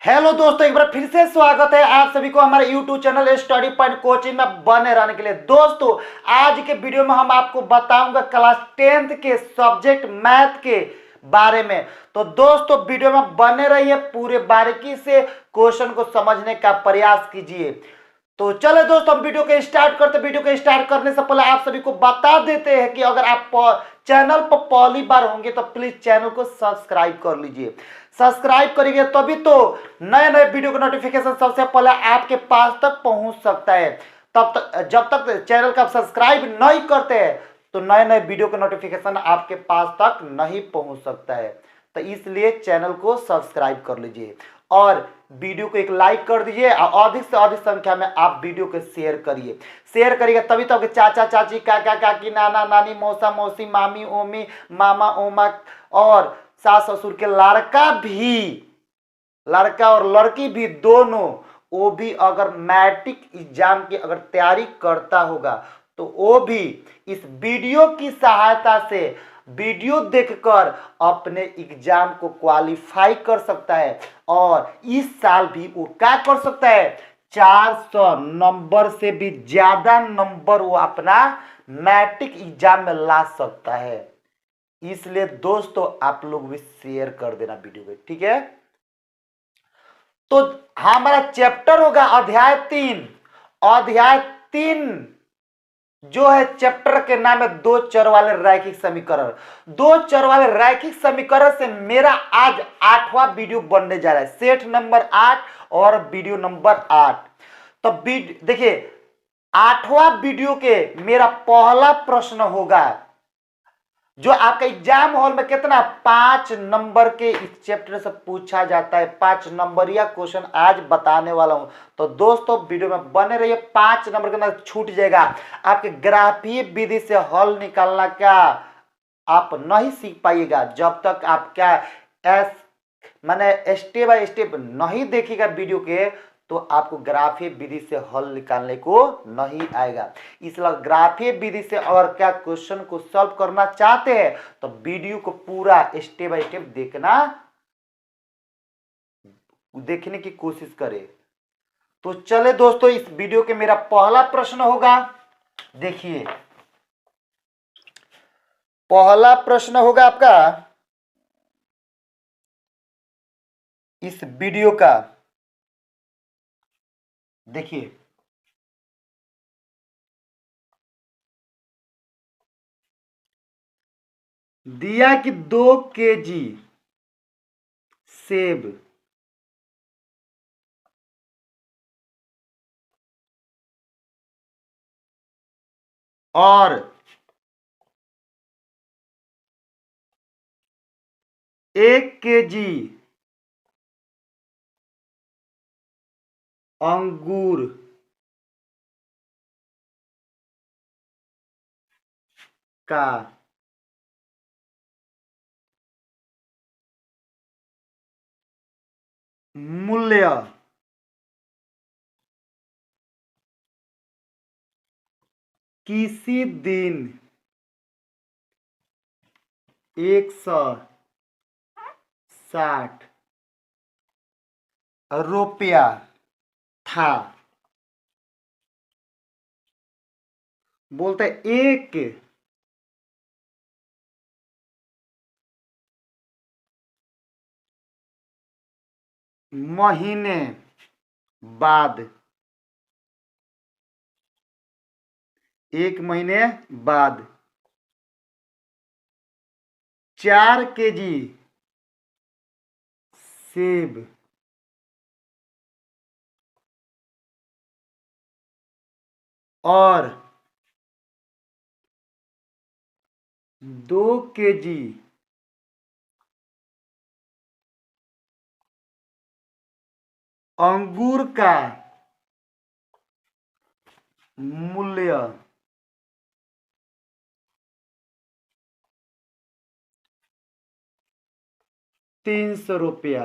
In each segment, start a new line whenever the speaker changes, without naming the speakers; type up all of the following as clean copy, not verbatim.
Hello दोस्तों, एक बार फिर से स्वागत है आप सभी को हमारे YouTube channel study point coaching में बने रहने के लिए। दोस्तों, आज के वीडियो में हम आपको बताऊंगा क्लास 10th के सब्जेक्ट मैथ के बारे में। तो दोस्तों, वीडियो में बने रहिए, पूरे बारीकी से क्वेश्चन को समझने का प्रयास कीजिए। तो चलो दोस्तों, हम वीडियो को स्टार्ट करते। वीडियो को स्टार्ट करने से पहले आप सभी को बता देते हैं कि अगर आप चैनल पर पहली बार होंगे तो प्लीज चैनल को सब्सक्राइब कर लीजिए। सब्सक्राइब करेंगे तभी तो नए नए वीडियो का नोटिफिकेशन सबसे पहले आपके पास तक पहुंच सकता है। तब तक जब तक चैनल का सब्सक्राइब नहीं करते हैं तो नए नए वीडियो का नोटिफिकेशन आपके पास तक नहीं पहुंच सकता है। तो इसलिए चैनल को सब्सक्राइब कर लीजिए और वीडियो को एक लाइक कर दीजिए और अधिक से अधिक संख्या में आप वीडियो को शेयर करिए। शेयर करिएगा तभी तो आपके चाचा चाची, काका काकी, नाना नानी, मौसा मौसी, मामी ओमी, मामा ओमा और सास ससुर के लड़का और लड़की भी दोनों, वो भी अगर मैट्रिक एग्जाम की अगर तैयारी करता होगा तो वो भी इस वीडियो की सहायता से वीडियो देखकर अपने एग्जाम को क्वालिफाई कर सकता है और इस साल भी वो क्या कर सकता है, 400 नंबर से भी ज्यादा नंबर वो अपना मैट्रिक एग्जाम में ला सकता है। इसलिए दोस्तों, आप लोग भी शेयर कर देना वीडियो को, ठीक है। तो हमारा चैप्टर होगा अध्याय 3 जो है, चैप्टर के नाम है दो चर वाले रैखिक समीकरण। दो चर वाले रैखिक समीकरण से मेरा आज 8वां वीडियो बनने जा रहा है, सेट नंबर 8 और वीडियो नंबर 8। तो देखिए, 8वां वीडियो के मेरा पहला प्रश्न होगा जो आपका एग्जाम हॉल में कितना 5 नंबर के इस चैप्टर से पूछा जाता है। 5 नंबर या क्वेश्चन आज बताने वाला हूं। तो दोस्तों, वीडियो में बने रहिए। 5 नंबर के अंदर छूट जाएगा आपके ग्राफीय विधि से हल निकालना का आप नहीं सीख पाइएगा जब तक आप क्या एस माने स्टेप बाय स्टेप नहीं देखिएगा वीडियो के, तो आपको ग्राफीय विधि से हल निकालने को नहीं आएगा। इसलिए ग्राफीय विधि से अगर क्या क्वेश्चन को सॉल्व करना चाहते हैं तो वीडियो को पूरा स्टेप बाय स्टेप देखने की कोशिश करें। तो चले दोस्तों, इस वीडियो के मेरा पहला प्रश्न होगा, देखिए पहला प्रश्न होगा आपका इस वीडियो का। देखिए, दिया कि 2 केजी सेब और 1 केजी अंगूर का मूल्य किसी दिन 160 रुपया था। बोलते एक महीने बाद, 1 महीने बाद 4 केजी सेब और 2 केजी अंगूर का मूल्य 300 रुपया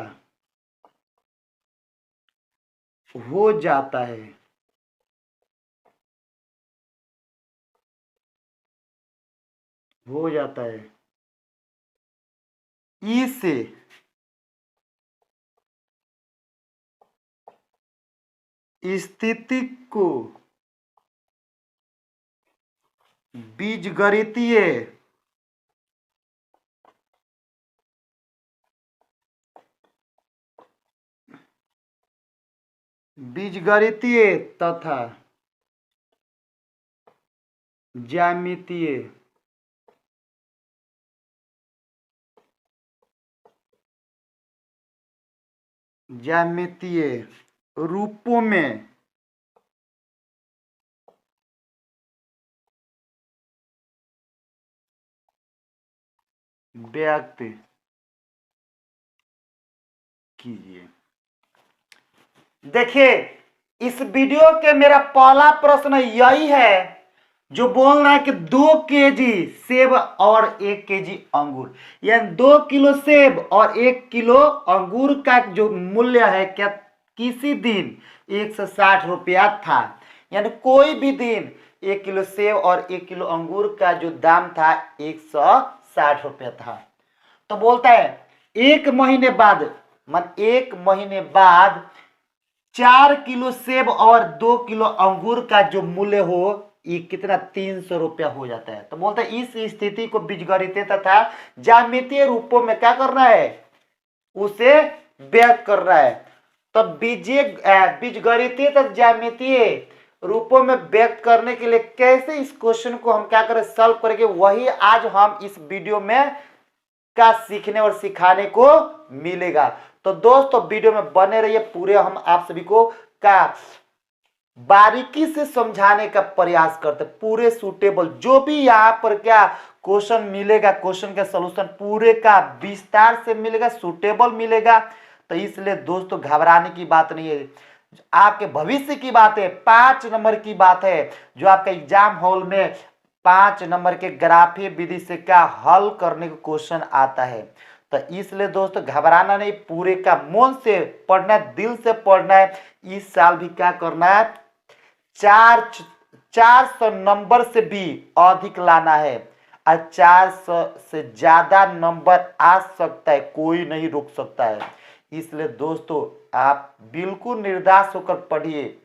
हो जाता है। हो जाता है इसे स्थिति को बीजगणितीय तथा ज्यामितीय रूपों में व्यक्त कीजिए। देखिए, इस वीडियो के मेरा पहला प्रश्न यही है जो बोल रहा है कि 2 केजी सेब और 1 केजी अंगूर, यानी 2 किलो सेब और 1 किलो अंगूर का जो मूल्य है क्या किसी दिन 160 रुपया था। यानी कोई भी दिन 1 किलो सेब और 1 किलो अंगूर का जो दाम था 160 रुपया था। तो बोलता है 1 महीने बाद, 1 महीने बाद 4 किलो सेब और 2 किलो अंगूर का जो मूल्य हो ये कितना 300 रुपया हो जाता है। तो बोलता है इस स्थिति को बीजगणितीय तथा ज्यामितीय रूपों में क्या करना है, उसे व्यक्त करना है। तो बीजगणितीय तथा ज्यामितीय रूपों में व्यक्त करने के लिए कैसे इस क्वेश्चन को हम क्या करें, सॉल्व करेंगे, वही आज हम इस वीडियो में का सीखने और सिखाने को मिलेगा। तो दोस्तों वीडियो में बने रहिए, पूरे हम आप सभी को का बारीकी से समझाने का प्रयास करते, पूरे सूटेबल जो भी यहाँ पर क्या क्वेश्चन मिलेगा, क्वेश्चन का सलूशन पूरे का विस्तार से मिलेगा, सूटेबल मिलेगा। तो इसलिए दोस्तों घबराने की बात नहीं है, आपके भविष्य की बात है, 5 नंबर की बात है, जो आपका एग्जाम हॉल में 5 नंबर के ग्राफीय विधि से क्या हल करने का क्वेश्चन आता है। तो इसलिए दोस्तों घबराना नहीं, पूरे का मन से पढ़ना है, दिल से पढ़ना है। इस साल भी क्या करना है, 400 नंबर से भी अधिक लाना है और 400 से ज्यादा नंबर आ सकता है, कोई नहीं रोक सकता है। इसलिए दोस्तों आप बिल्कुल निर्दास होकर पढ़िए,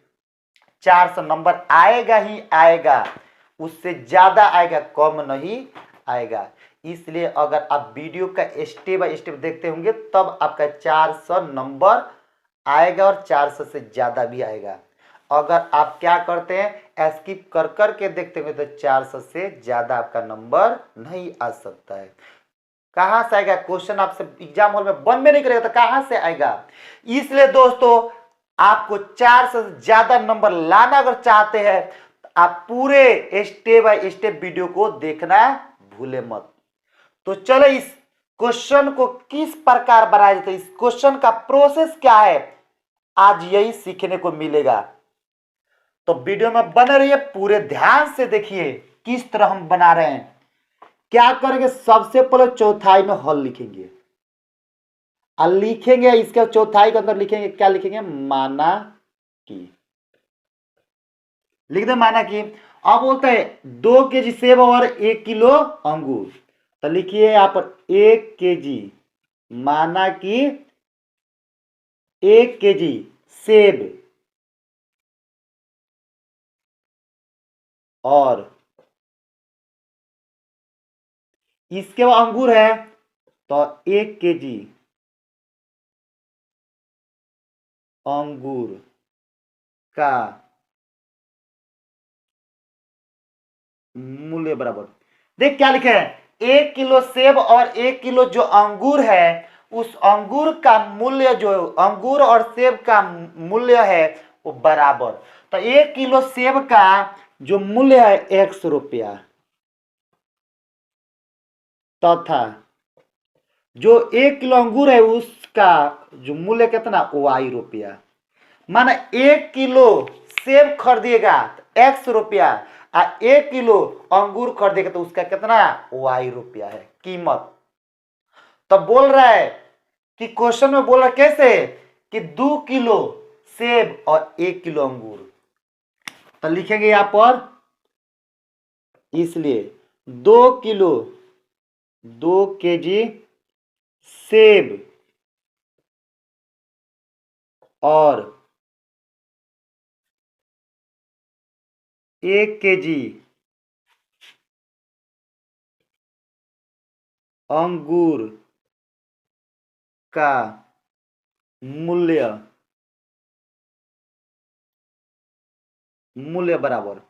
400 नंबर आएगा ही आएगा, उससे ज्यादा आएगा, कम नहीं आएगा। इसलिए अगर आप वीडियो का स्टेप बाय स्टेप देखते होंगे तब आपका 400 नंबर आएगा और 400 से ज्यादा भी आएगा। अगर आप क्या करते हैं, स्किप कर कर के देखते होंगे तो 400 से ज्यादा आपका नंबर नहीं आ सकता है। कहां से आएगा, क्वेश्चन आपसे एग्जाम हॉल में बन में नहीं करेगा तो कहां से आएगा। इसलिए दोस्तों आपको 400 से ज्यादा नंबर लाना अगर चाहते हैं तो आप पूरे स्टेप बाय स्टेप वीडियो को देखना भूले मत। तो चलो इस क्वेश्चन को किस प्रकार बनाया जाता है, इस क्वेश्चन का प्रोसेस क्या है, आज यही सीखने को मिलेगा। तो वीडियो में बने रहिए, पूरे ध्यान से देखिए किस तरह हम बना रहे हैं। क्या करेंगे, सबसे पहले चौथाई में हल लिखेंगे और लिखेंगे इसके चौथाई के अंदर लिखेंगे, क्या लिखेंगे, माना कि, लिख दे माना कि। अब बोलते हैं 2 केजी सेब और 1 किलो अंगूर, तो लिखिए यहां पर 1 केजी, माना कि 1 केजी सेब और इसके बाद अंगूर है तो 1 केजी अंगूर का मूल्य बराबर, देख क्या लिखे हैं, 1 किलो सेब और 1 किलो जो अंगूर है उस अंगूर का मूल्य, जो अंगूर और सेब का मूल्य है वो बराबर। तो 1 किलो सेब का जो मूल्य है 100 रुपया तथा जो 1 किलो अंगूर है उसका जो मूल्य कितना, y रुपया। माना 1 किलो सेब खरीदिएगा तो 100 रुपया और 1 किलो अंगूर खरीदेगा तो उसका कितना, y रुपया है कीमत। तो बोल रहा है कि क्वेश्चन में बोल रहा है कैसे कि 2 किलो सेब और 1 किलो अंगूर, तो लिखेंगे यहां पर, इसलिए 2 किलो 2 केजी सेब और 1 kg अंगूर का मूल्य बराबर।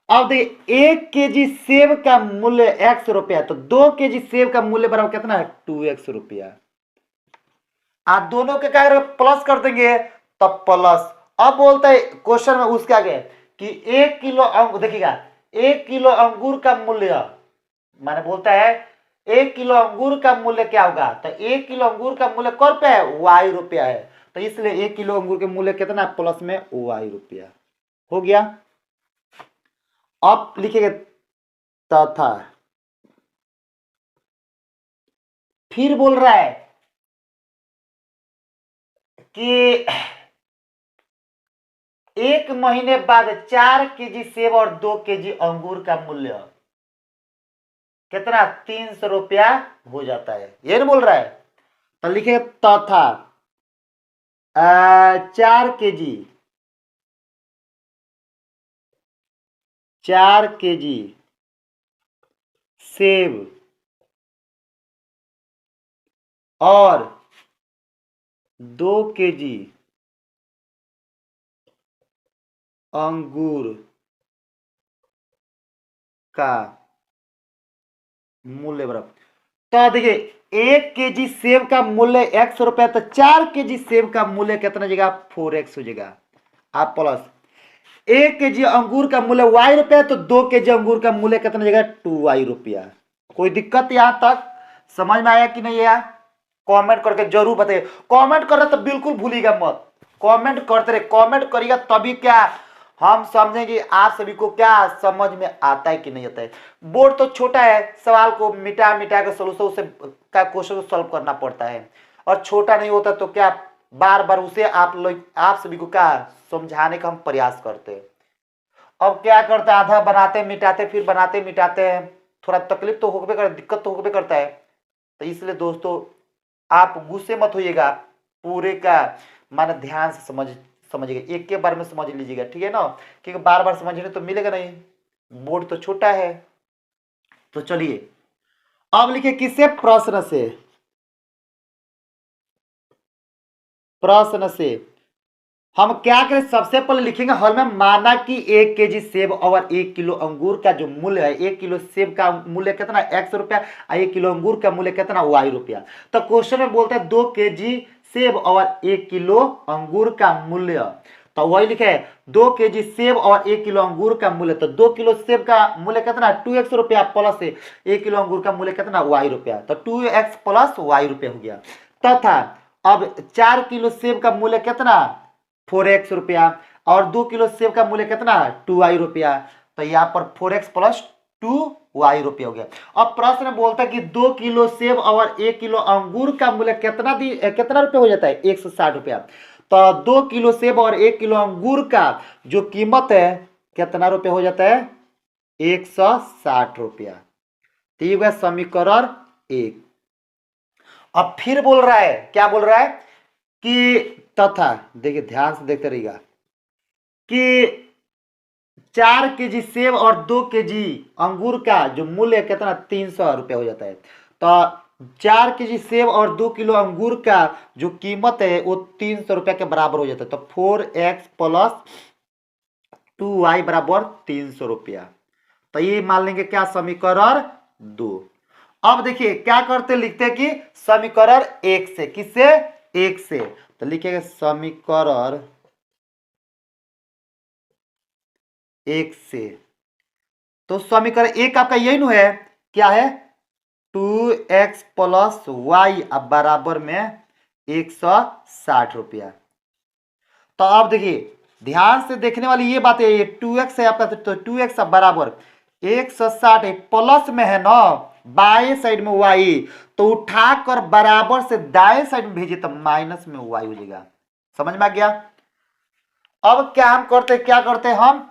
अब देखिए 1 kg सेब का मूल्य ₹X, तो 2 kg सेब का मूल्य बराबर कितना है? 2X। आप दोनों के क्या प्लस कर देंगे, तब प्लस। अब बोलता है क्वेश्चन में उसके आगे कि 1 किलो देखिएगा 1 किलो अंगूर का मूल्य, माने बोलता है 1 किलो अंगूर का मूल्य क्या होगा, तो 1 किलो अंगूर का मूल्य क रुपया है? ₹Y है। तो इसलिए 1 किलो अंगूर के मूल्य कितना है? प्लस में ₹Y हो गया। अब लिखेंगे तथा, फिर बोल रहा है कि 1 महीने बाद 4 kg सेब और 2 kg अंगूर का मूल्य कितना? ₹300 हो जाता है, ये नहीं बोल रहा है। तो लिखे तथा 4 kg सेब और 2 kg अंगूर का मूल्य बराबर। तो देखिए 1 kg सेब का मूल्य ₹X, तो 4 kg सेब का मूल्य कितना हो जाएगा? 4X हो जाएगा। आप प्लस 1 kg अंगूर का मूल्य ₹Y, तो 2 kg अंगूर का मूल्य कितना हो जाएगा? ₹2Y। कोई दिक्कत यहां तक समझ में आया कि नहीं? यार कमेंट करके जरूर बताइए। कमेंट कर रहे तो बिल्कुल भूलिएगा मत, कमेंट करते रहे। कमेंट करिएगा तभी क्या हम समझेंगे आप सभी को क्या समझ में आता है कि नहीं आता है। बोर्ड तो छोटा है, सवाल को मिटा मिटा कर सोल्यूशन उसे का क्वेश्चन को सॉल्व करना पड़ता है, और छोटा नहीं होता तो क्या बार बार उसे आप सभी को क्या समझाने का हम प्रयास करते हैं। अब क्या करते हैं, आधा बनाते मिटाते फिर बनाते मिटाते हैं, थोड़ा तकलीफ तो होबे कर, दिक्कत तो होबे करता है। तो इसलिए दोस्तों आप गुस्से मत होइएगा, पूरे का माने ध्यान से समझिएगा, एक के बारे में समझ लीजिएगा, ठीक है ना, क्योंकि बार बार समझने तो मिलेगा नहीं, बोर्ड तो छोटा है। तो चलिए अब लिखिए किससे? प्रश्न से हम क्या करें, सबसे पहले लिखेंगे हल में, माना कि 1 kg सेब और 1 किलो अंगूर का जो मूल्य है, 1 किलो सेब का मूल्य कितना? ₹X और 1 किलो अंगूर का मूल्य कितना? ₹Y। तो क्वेश्चन में बोलता है 2 kg सेब और 1 किलो अंगूर का मूल्य, तो वही लिखे 2 kg सेब और 1 किलो अंगूर का मूल्य। तो 2 किलो सेब का मूल्य कितना? ₹2X प्लस 1 किलो अंगूर का मूल्य कितना? ₹Y। तो 2X प्लस Y हो गया। तथा अब 4 किलो सेब का मूल्य कितना? ₹4 और 2 किलो सेब का मूल्य कितना? ₹2Y। तो यहाँ पर 4X प्लस 2Y हो गया। अब प्रश्न बोलता है कि 2 किलो सेब और 1 किलो अंगूर का मूल्य कितना रुपये हो जाता है? ₹160। तो 2 किलो सेब और 1 किलो अंगूर का जो कीमत है कितना रुपये हो जाता है? ₹160। तो ये हुआ समीकरण 1। अब फिर बोल रहा है, क्या बोल रहा है कि तथा, देखिए ध्यान से देखते रहिएगा, कि 4 kg सेब और 2 kg अंगूर का जो मूल्य कितना? ₹300 हो जाता है। तो 4 kg सेब और 2 किलो अंगूर का जो कीमत है वो ₹300 के बराबर हो जाता है। तो 4X प्लस 2Y बराबर ₹300। तो ये मान लेंगे क्या? समीकरण 2। अब देखिए क्या करते, लिखते हैं कि समीकरण 1 से, किससे? 1 से। तो लिखेंगे समीकरण 1 से, तो समीकरण 1 आपका यही नु है, क्या है? 2X प्लस Y अब बराबर में ₹160। तो अब देखिए ध्यान से देखने वाली ये बात है, ये 2X है आपका, तो 2X अब बराबर 160 प्लस में है ना, बाएं साइड में Y, तो उठाकर बराबर से दाएं साइड में भेजिए तो माइनस में Y हो जाएगा। समझ में आ गया? अब क्या हम करते, क्या करते हैं हम,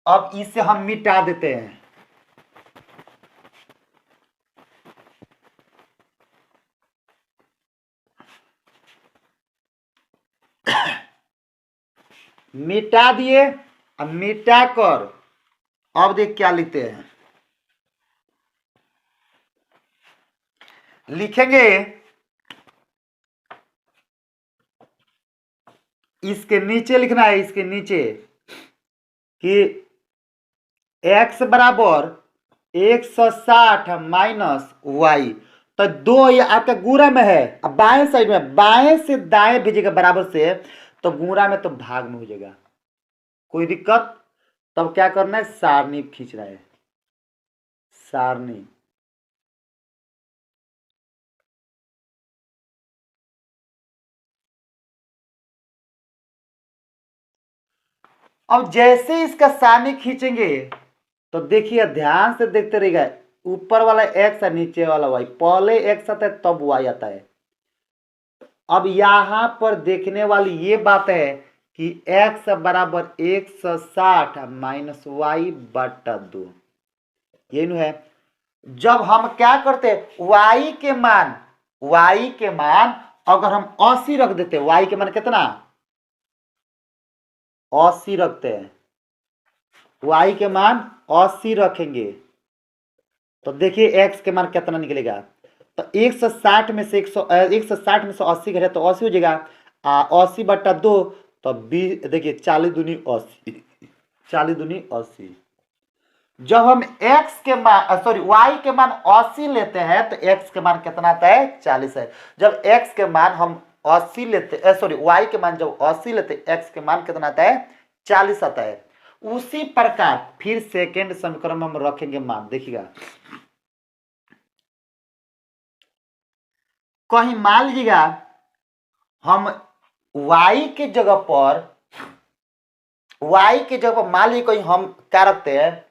अब इसे हम मिटा देते हैं। मिटा दिए। अब मिटा कर अब देख क्या लिखते हैं, लिखेंगे इसके नीचे लिखना है, इसके नीचे कि x बराबर 160 माइनस वाई। तो दो ये आपका गुणा में है, अब बाएं साइड में बाएं से दाएं भेजेगा बराबर से, तो गुणा में तो भाग में हो जाएगा, कोई दिक्कत। तब क्या करना है, सारणी खींचना है, सारणी। अब जैसे इसका सारणी खींचेंगे तो देखिए ध्यान से देखते रहिएगा, ऊपर वाला एक्स और नीचे वाला वाई, पहले एक्स आता है तब वाई आता है। अब यहां पर देखने वाली ये बात है कि x बराबर 160 माइनस वाई बटा 2, ये नु है। जब हम क्या करते हैं, y के मान अगर हम 80 रख देते, y के मान कितना 80 रखते हैं, y के मान 80 रखेंगे तो देखिए x के मान कितना निकलेगा। तो 160 में से 160 में से 80 घटे तो 80 हो जाएगा, 80 बटा 2 तो 20, देखिए 40 दूनी 80, 40 दूनी 80। जब हम x के मान y के मान 80 लेते हैं तो x के मान कितना आता है 40 है। जब x के मान हम 80 लेते y के मान जब 80 लेते x के मान कितना आता है 40 आता है। उसी प्रकार फिर सेकेंड समीकरण में हम रखेंगे मान, देखिएगा कहीं मान लीजिएगा हम y के जगह पर मान लीजिए कहीं हम क्या रखते हैं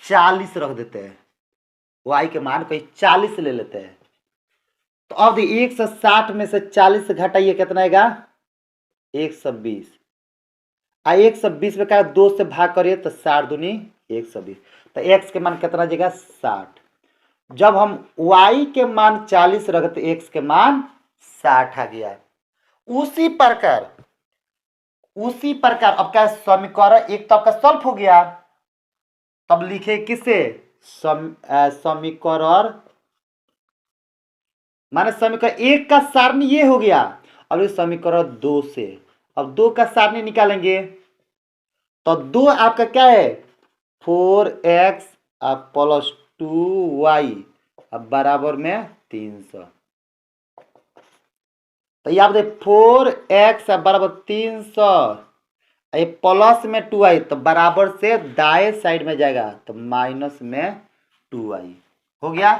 40 रख देते हैं, y के मान कहीं 40 ले लेते हैं। तो अब 160 में से 40 घटाइए कितना आएगा 120, 120 में क्या 2 से भाग करिए तो 60 दूनी 120, तो x के मान कितना जाएगा 60। जब हम y के मान 40 रखते x के मान 60 आ गया। उसी प्रकार अब क्या समीकरण एक तो आपका सॉल्व हो गया, तब लिखे किसे समीकरण माने समीकरण एक का सारणी ये हो गया। अब इस समीकरण 2 से अब 2 का सारणी निकालेंगे तो 2 आपका क्या है 4x प्लस 2y अब बराबर में 300। तो यहाँ पे 4x बराबर 300, ये प्लस में 2y तो बराबर से दाएं साइड में जाएगा तो माइनस में 2y हो गया।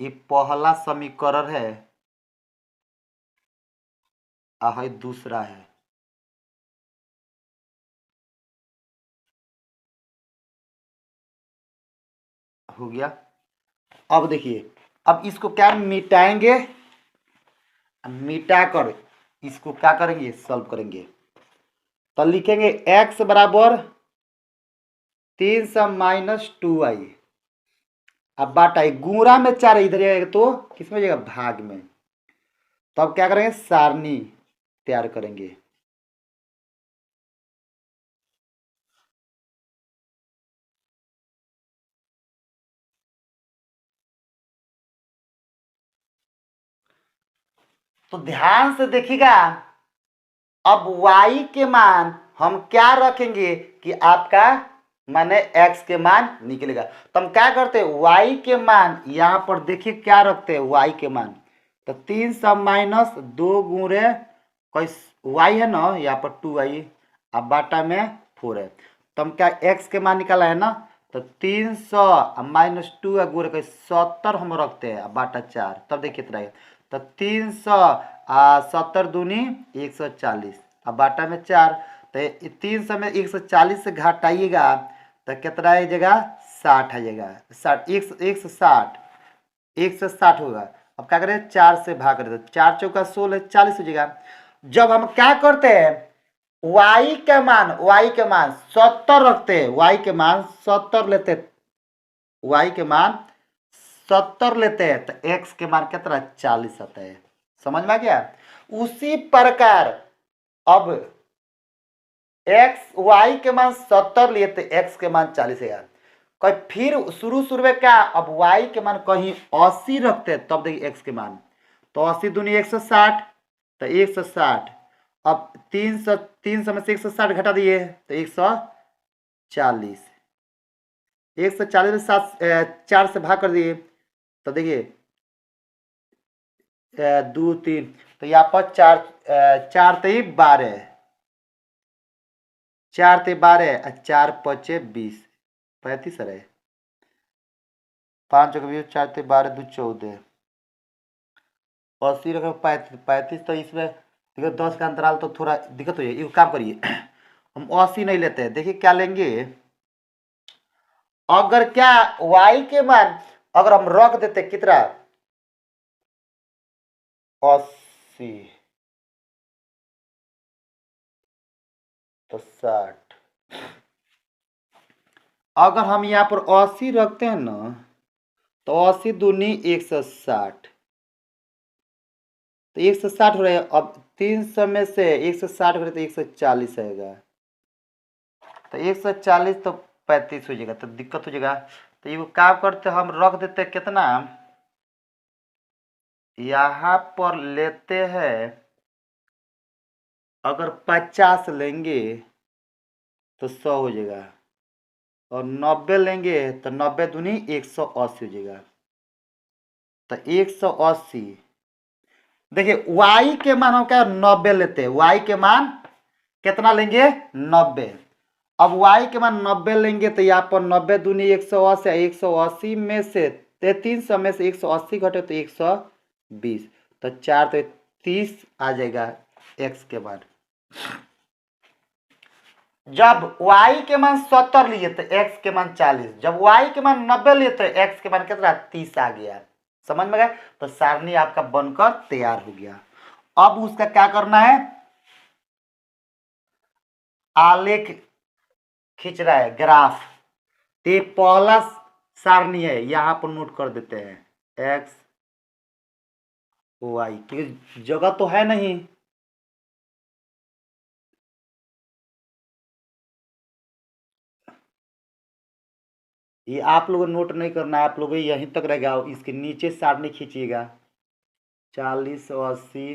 ये पहला समीकरण है और दूसरा है, हो गया। अब देखिए अब इसको क्या मिटाएंगे, मिटाकर इसको क्या करेंगे सॉल्व करेंगे। तो लिखेंगे x बराबर 300 माइनस 2y, अब बाटा गुणा में 4 इधर आएगा तो किसमें जाएगा भाग में। तो अब क्या करेंगे सारणी तैयार करेंगे। तो ध्यान से देखिएगा, अब y के मान हम क्या रखेंगे कि आपका माने x के मान निकलेगा। तो हम क्या करते हैं y के मान यहां पर देखिए क्या रखते हैं y के मान, तो 300 माइनस 2 गुणे कोई y है ना यहाँ पर 2y अब बाटा में 4 है। तो हम क्या x के मान निकाला है ना, तो 300 माइनस 2 गुणे कोई 70 हम रखते हैं अब बाटा 4, तब देखिए कितना है तो 370 दूनी 140 अब बाटा में 4, तो 300 में 140 से घटाइएगा तो कितना आ जाएगा 60 आ जाएगा, 160 होगा। अब क्या करें 4 से भाग करें तो 4 चौका 16 40 हो जाएगा। जब हम क्या करते हैं y के मान 70 रखते हैं, y के मान 70 लेते तो x के मान कितना 40 आता है, समझ में आ गया। उसी प्रकार अब एक्स वाई के मान 70 लिए तो एक्स के मान 40 है। कहीं फिर शुरू में क्या, अब वाई के मान कहीं 80 रखते हैं, तब देखिए एक्स के मान, तो 80 दूनी 160, तो 160। अब 300 में से 160 घटा दिए तो 140, 140 में 4 से भाग कर दिए तो देखिए 2 3, तो यहाँ पर 4 3 12, 4 3 12, 4 5 20, 35 रहे, 5 के 4 3 12 2 14, 80 रखे 35, 35। तो इसमें देखो 10 का अंतराल तो थोड़ा दिक्कत हो जाएगी। एक काम करिए, हम 80 नहीं लेते हैं, देखिए क्या लेंगे, अगर क्या y के मान अगर हम रख देते कितना 80 तो 60, अगर हम यहाँ पर 80 रखते हैं ना तो 80 दूनी 160, तो 160 हो रहा है। अब 300 में से 160 हो रहा है तो 140 आएगा, तो 140 तो 35 हो जाएगा, तो दिक्कत हो जाएगा। तो ये काम करते हम रख देते कितना, यहाँ पर लेते हैं अगर 50 लेंगे तो 100 हो जाएगा, और 90 लेंगे तो 90 दूनी 180 हो जाएगा, तो 180। देखिए y के मान हम क्या 90 लेते हैं, y के मान कितना लेंगे 90। अब y के मान 90 लेंगे तो यहाँ पर 90 दूनी 180, 180 में से 300 में से 180 घटे तो 120, तो 4 तो 30 आ जाएगा x के मान। जब y के मान 70 लिए तो x के मान 40, जब y के मान 90 लिए तो x के मान कितना 30 आ गया। समझ में गया, तो सारणी आपका बनकर तैयार हो गया। अब उसका क्या करना है, आलेख खींच रहा है ग्राफ, तो पहला सारणी है, यहां पर नोट कर देते हैं x y, क्योंकि जगह तो है नहीं, ये आप लोगों को नोट नहीं करना, आप लोगों को यहीं तक रहेगा, इसके नीचे सारणी खींचिएगा 40 80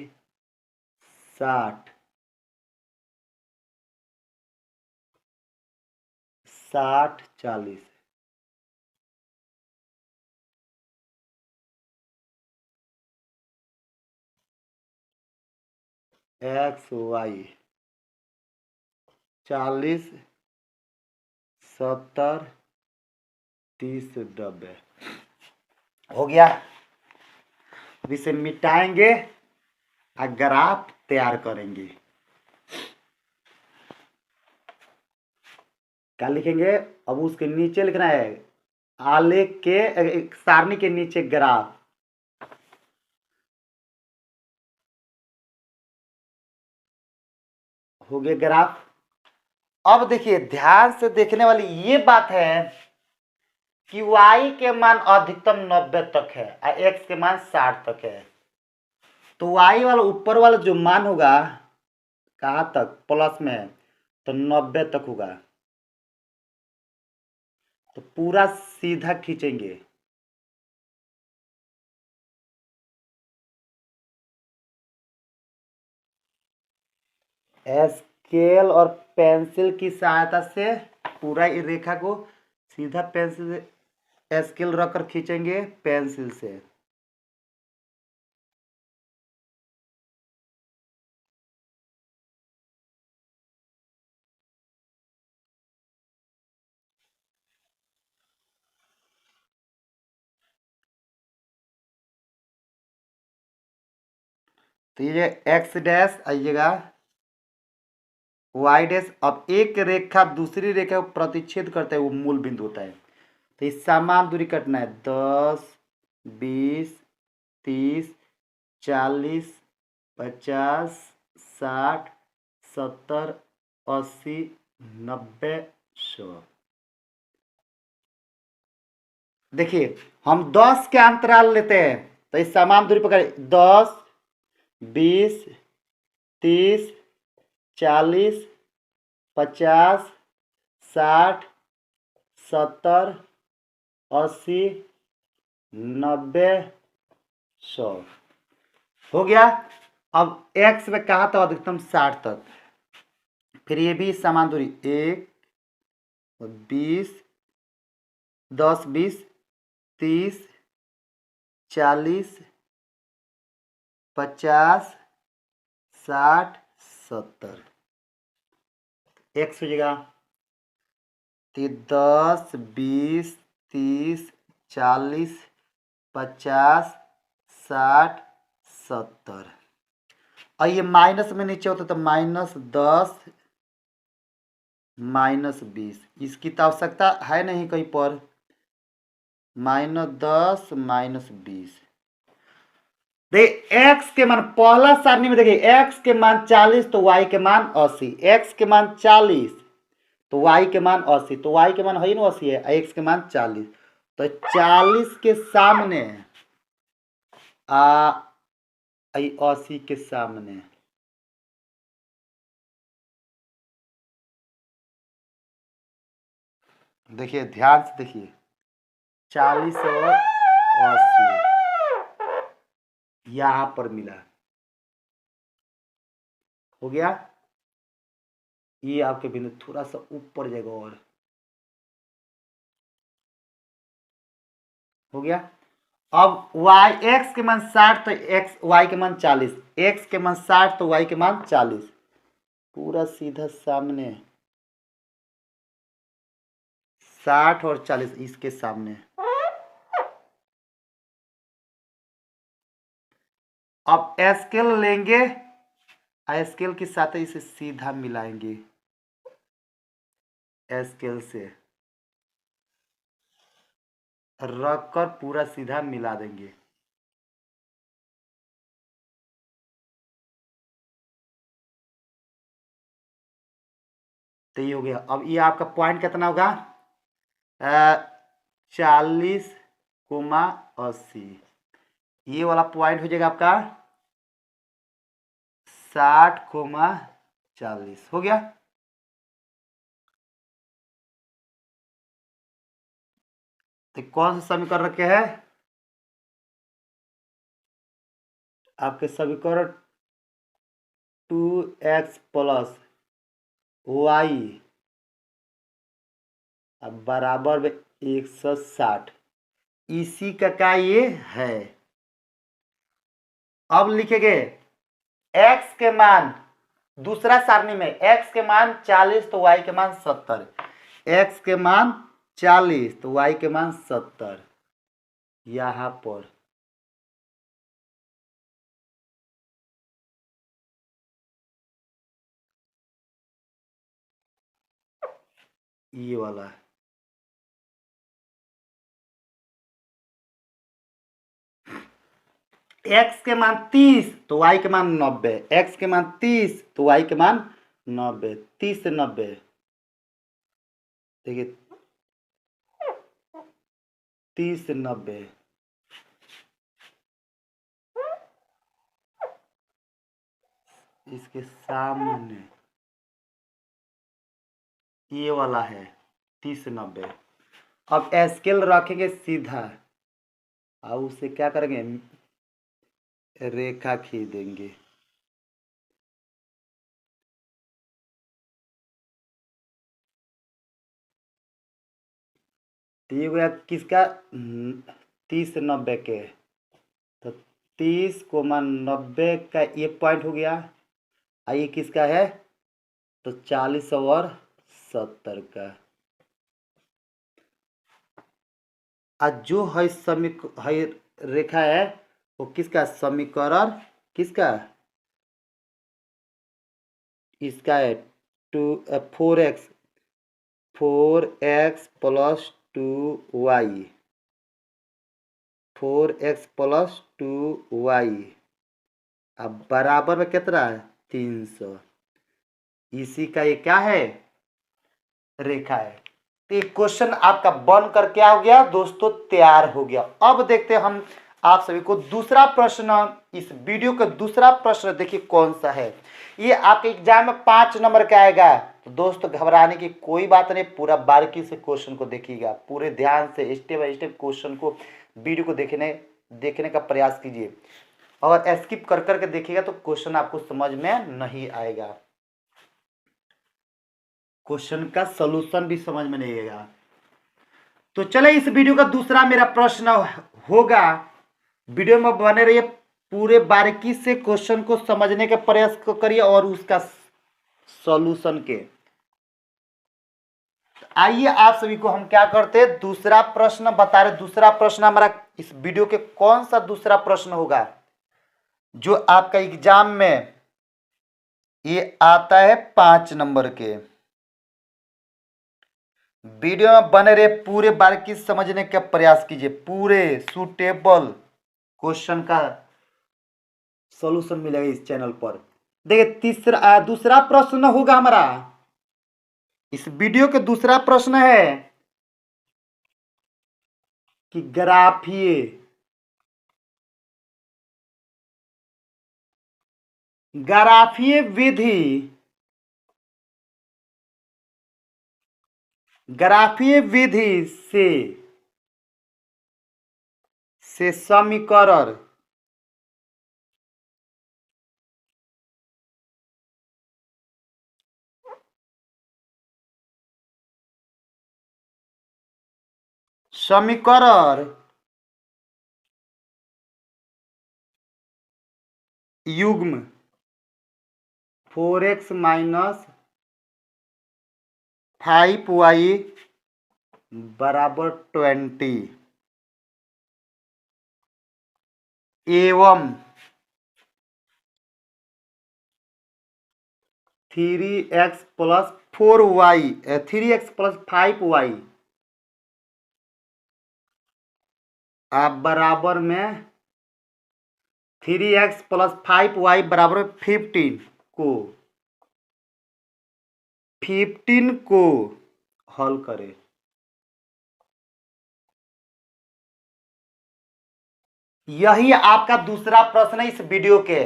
60 60 40, एक्स वाई 40 70 30 90 हो गया। अब इसे मिटाएंगे और ग्राफ तैयार करेंगे। क्या लिखेंगे, अब उसके नीचे लिखना है आलेख के सारणी के नीचे ग्राफ, हो गया ग्राफ। अब देखिए ध्यान से देखने वाली ये बात है कि y के मान अधिकतम 90 तक है और x के मान 60 तक है, तो y वाला ऊपर वाला जो मान होगा कहाँ तक प्लस में है तो 90 तक होगा, तो पूरा सीधा खींचेंगे, स्केल और पेंसिल की सहायता से पूरा रेखा को सीधा पेंसिल से स्केल रखकर खींचेंगे पेंसिल से। तो ये एक्स डैश आइएगा वाई डैश, अब एक रेखा दूसरी रेखा को प्रतिच्छेद करता है वो मूल बिंदु होता है, तो इस समान दूरी कटना है 10 20 30 40 50 60 70 80 90 100। देखिए हम 10 के अंतराल लेते हैं, तो इस समान दूरी पकड़ 10 20 30, 40, 50, 60, 70, 80, 90, 100 हो गया। अब x में कहाँ तक अधिकतम 60 तक, फिर ये भी समान दूरी 1, 20, 10, 20, 30, 40, 50, 60, 70 x हो जाएगा। तो 10, 20, 30, 40, 50, 60, 70 और ये माइनस में नीचे होता तो -10, -20 इसकी तो आवश्यकता है नहीं कहीं पर। -10, -20 देखिए x के मान पहला सारणी में देखिए x के मान 40 तो y के मान 80, x के मान 40 तो y के मान 80, तो y के मान है ना 80 है, x के मान 40 तो 40 के सामने 80 के सामने देखिए ध्यान से देखिए 40 और 80 यहां पर मिला हो गया। ये आपके बिंदु थोड़ा सा ऊपर जाएगा और हो गया। अब y x के मान 60 तो x y के मान 40, x के मान 60 तो y के मान 40 पूरा सीधा सामने 60 और 40 इसके सामने। अब स्केल लेंगे, स्केल के साथ इसे सीधा मिलाएंगे, स्केल से रखकर पूरा सीधा मिला देंगे। तो ये हो गया। अब ये आपका पॉइंट कितना होगा 40,80 ये वाला पॉइंट हो जाएगा आपका 60,40 हो गया। तो कौन सा समीकरण रखे हैं आपके समीकरण 2x + y अब बराबर में 160 इसी का क्या ये है। अब लिखेंगे x के मान दूसरा सारणी में x के मान 40 तो y के मान 70, x के मान 40 तो y के मान 70 यहां पर ये वाला है। x के मान 30 तो y के मान 90, x के मान 30 तो y के मान 90, 30 से 90 देखिए 30 से 90 इसके सामने ये वाला है 30 से 90। अब स्केल रखेंगे सीधा और उसे क्या करेंगे रेखा खींच देंगे। तो ये गया किसका 30 से 90 के, तो 30,90 का ये पॉइंट हो गया। ये किसका है तो 40 और 70 का। आज जो है है रेखा है वो किसका समीकरण किसका इसका है 4x + 2y 4x + 2y अब बराबर में कितना है 300 इसी का ये क्या है रेखा है। तो ये क्वेश्चन आपका बन कर क्या हो गया दोस्तों तैयार हो गया। अब देखते हैं हम आप सभी को दूसरा प्रश्न, इस वीडियो का दूसरा प्रश्न देखिए कौन सा है। ये आपके एग्जाम में 5 नंबर का आएगा। तो दोस्तों घबराने की कोई बात नहीं, पूरा बारीकी से क्वेश्चन को देखिएगा, पूरे ध्यान से स्टेप बाय स्टेप क्वेश्चन को, वीडियो को देखने का प्रयास कीजिए। और स्किप कर करके देखिएगा तो क्वेश्चन आपको समझ में नहीं आएगा, क्वेश्चन का सॉल्यूशन भी समझ में नहीं आएगा। तो चले इस वीडियो का दूसरा मेरा प्रश्न होगा, वीडियो में बने रहिए, पूरे बारीकी से क्वेश्चन को समझने का प्रयास करिए और उसका सॉल्यूशन के। आइए आप सभी को हम क्या करते हैं, दूसरा प्रश्न बता रहे। दूसरा प्रश्न हमारा इस वीडियो के कौन सा दूसरा प्रश्न होगा जो आपका एग्जाम में ये आता है 5 नंबर के। वीडियो में बने रहे, पूरे बारीकी समझने का प्रयास कीजिए, पूरे सूटेबल क्वेश्चन का सॉल्यूशन मिलेगा इस चैनल पर। देखिए दूसरा प्रश्न होगा हमारा, इस वीडियो के दूसरा प्रश्न है कि ग्राफीय विधि से समीकरण युग्म 4x माइनस 5y बराबर 20 एवं 3x प्लस 5y आप बराबर में 3x प्लस 5y बराबर 15 को हल करें। यही आपका दूसरा प्रश्न है इस वीडियो के,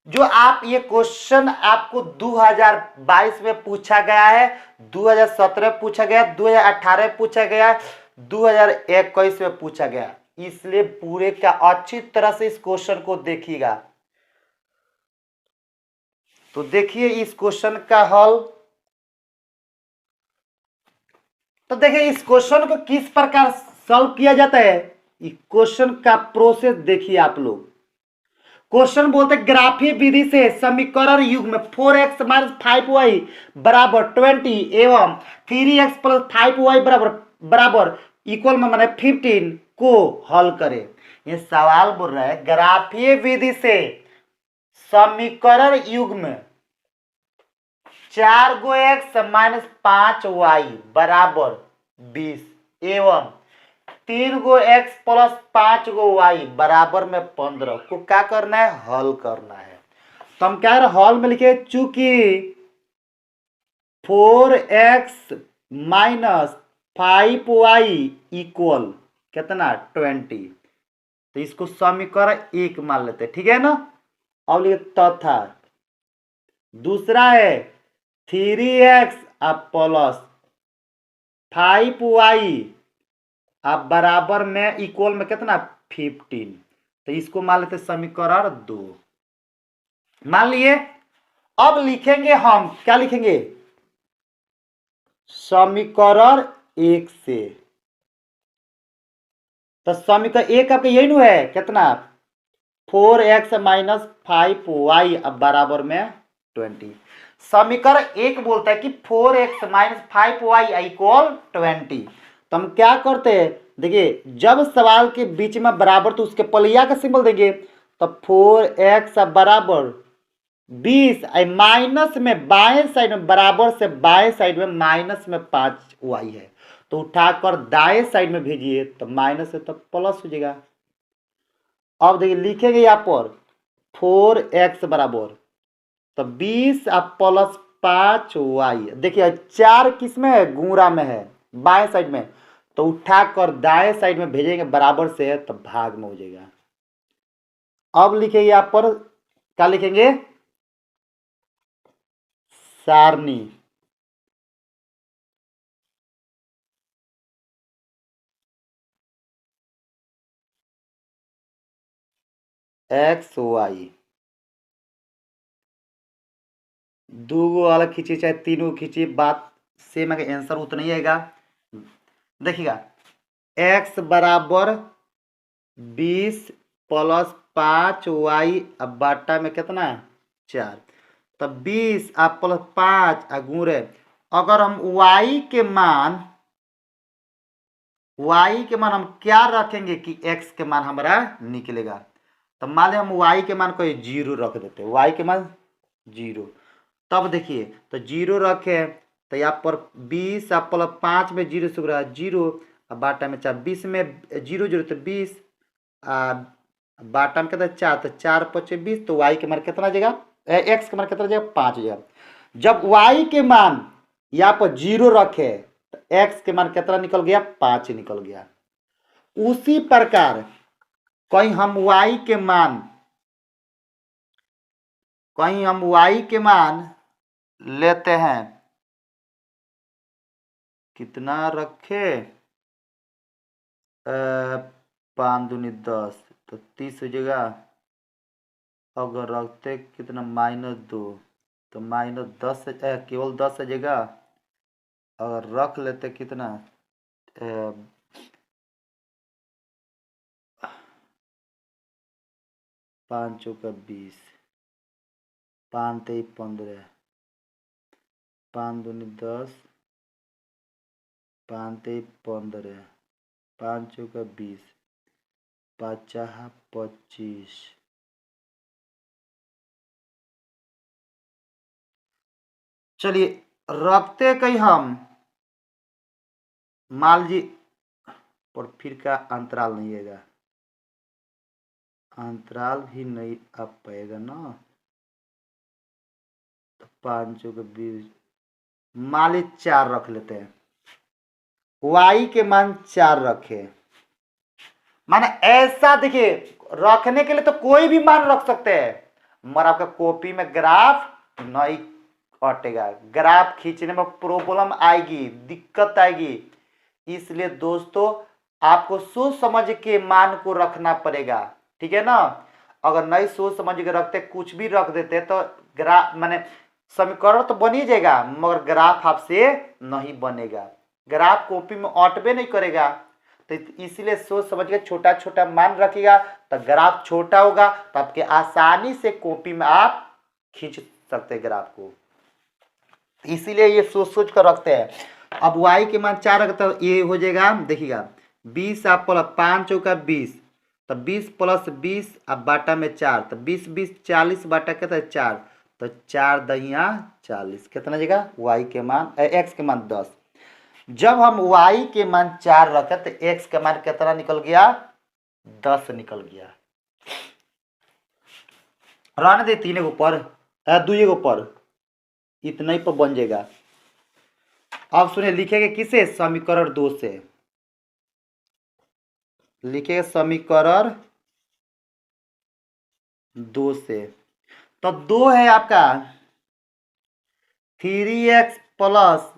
जो आप ये क्वेश्चन आपको 2022 में पूछा गया है, 2017 पूछा गया, 2018 पूछा गया, 2021 में पूछा गया। इसलिए पूरे का अच्छी तरह से इस क्वेश्चन को देखिएगा। तो देखिए इस क्वेश्चन का हल। तो देखिए इस क्वेश्चन को किस प्रकार सॉल्व किया जाता है, इस क्वेश्चन का प्रोसेस देखिए आप लोग। क्वेश्चन बोलते हैं ग्राफीय विधि से समीकरण युग्म 4x माइनस 5y बराबर 20 एवं 3x प्लस 5y बराबर इक्वल में माने 15 को हल करें। ये सवाल बोल रहा है ग्राफीय विधि से समीकरण युग्म 4x माइनस 5y बराबर 20 एवं 3x प्लस 5y बराबर में 15 को क्या करना है, हल करना है। तो हम क्या हल में लिखे, चूंकि 4x माइनस 5y इक्वल कितना 20, तो इसको समीकरण 1 मान लेते हैं, ठीक है ना। अब लिखे तथा दूसरा है 3x प्लस 5y अब बराबर में इक्वल में कितना 15, तो इसको मान लेते समीकरण 2 मान लिए। अब लिखेंगे हम क्या लिखेंगे, समीकरण 1 से। तो समीकरण 1 आपका यही नु है कितना 4x माइनस 5y अब बराबर में 20। समीकरण 1 बोलता है कि 4x माइनस 5y इक्वल 20। तो हम क्या करते हैं, देखिए जब सवाल के बीच में बराबर तो उसके पलिया का सिंबल देंगे। तो 4x बराबर 20 माइनस में बाएं साइड में, बराबर से बाएं साइड में माइनस में 5y है, तो उठाकर दाएं साइड में भेजिए तो माइनस है तो प्लस हो जाएगा। अब देखिए लिखेंगे यहाँ पर 4x बराबर तो 20 अब प्लस 5y। देखिए 4 किस में है, गुणा में है बाएं साइड में, तो उठाकर दाएं साइड में भेजेंगे बराबर से, तो भाग में हो जाएगा। अब लिखेंगे यहां पर, क्या लिखेंगे, सारणी। एक्स वाई, दो गो अलग खींची चाहे तीनों खींची, बात सेम है, आंसर उतना ही आएगा। देखिएगा, x बराबर 20 प्लस 5 वाई, अब बाटा में कितना 4, तब 20 आप प्लस 5 गुणे, अगर हम y के मान हम क्या रखेंगे कि x के मान हमारा निकलेगा। तो मान लिया हम y के मान को 0 रख देते, y के मान 0, तब देखिए तो 0 रखे तो यहाँ पर 20 आप प्लस 5 में 0 से रहा 0, अब बाटा में 4, 20 में 0 0 तो 20, बाटा में कितना 4, तो 4 5 20, तो y के मान कितना आ जाएगा, x के मान कितना आ जाएगा 5 आ जाएगा। जब y के मान यहाँ पर 0 रखे तो x के मान कितना निकल गया, 5 निकल गया। उसी प्रकार कहीं हम y के मान लेते हैं, कितना रखे, 5 दूनी 10, तो 30 हो जाएगा। अगर रखते कितना -2, तो -10 केवल 10 आ जाएगा। अगर रख लेते कितना 5 चौका 20, 5 तेई 15, 5 दूनी 10, 5 तेई 15, 5 चौका 20, 5 25। चलिए रखते कहीं हम, मान लीजिए, और फिर का अंतराल नहीं आएगा, अंतराल भी नहीं आ पाएगा ना। तो 5 चौका 20, मान ली 4 रख लेते हैं, y के मान 4 रखे, माने ऐसा देखिए, रखने के लिए तो कोई भी मान रख सकते हैं, मगर आपका कॉपी में ग्राफ नहीं कटेगा, ग्राफ खींचने में प्रॉब्लम आएगी, दिक्कत आएगी। इसलिए दोस्तों आपको सोच समझ के मान को रखना पड़ेगा, ठीक है ना। अगर नहीं सोच समझ के रखते, कुछ भी रख देते, तो ग्राफ माने समीकरण तो बन ही जाएगा, मगर ग्राफ आपसे नहीं बनेगा, ग्राफ कॉपी में अटबे नहीं करेगा। तो इसलिए सोच समझ के छोटा छोटा मान रखिएगा, तो ग्राफ छोटा होगा, तो आपके आसानी से कॉपी में आप खींच सकते हैं ग्राफ को। इसीलिए ये सोच सोच कर रखते हैं। अब y के मान 4 रखते तो ये हो जाएगा, देखिएगा 20 आप प्लस 5 चौका 20, तो 20 प्लस 20 अब बाटा में 4, तो 20 20 40 बाटा कितना है 4, तो 4 दहिया 40, कितना जगह y के मान x के मान 10। जब हम y के मान 4 रखे तो x के मान कितना निकल गया, 10 निकल गया। रहने दे 3 को पर 2 को पर, इतना ही पर बन जाएगा। अब सुनिए, लिखेंगे किसे, समीकरण 2 से लिखेंगे, समीकरण 2 से। तो 2 है आपका 3x प्लस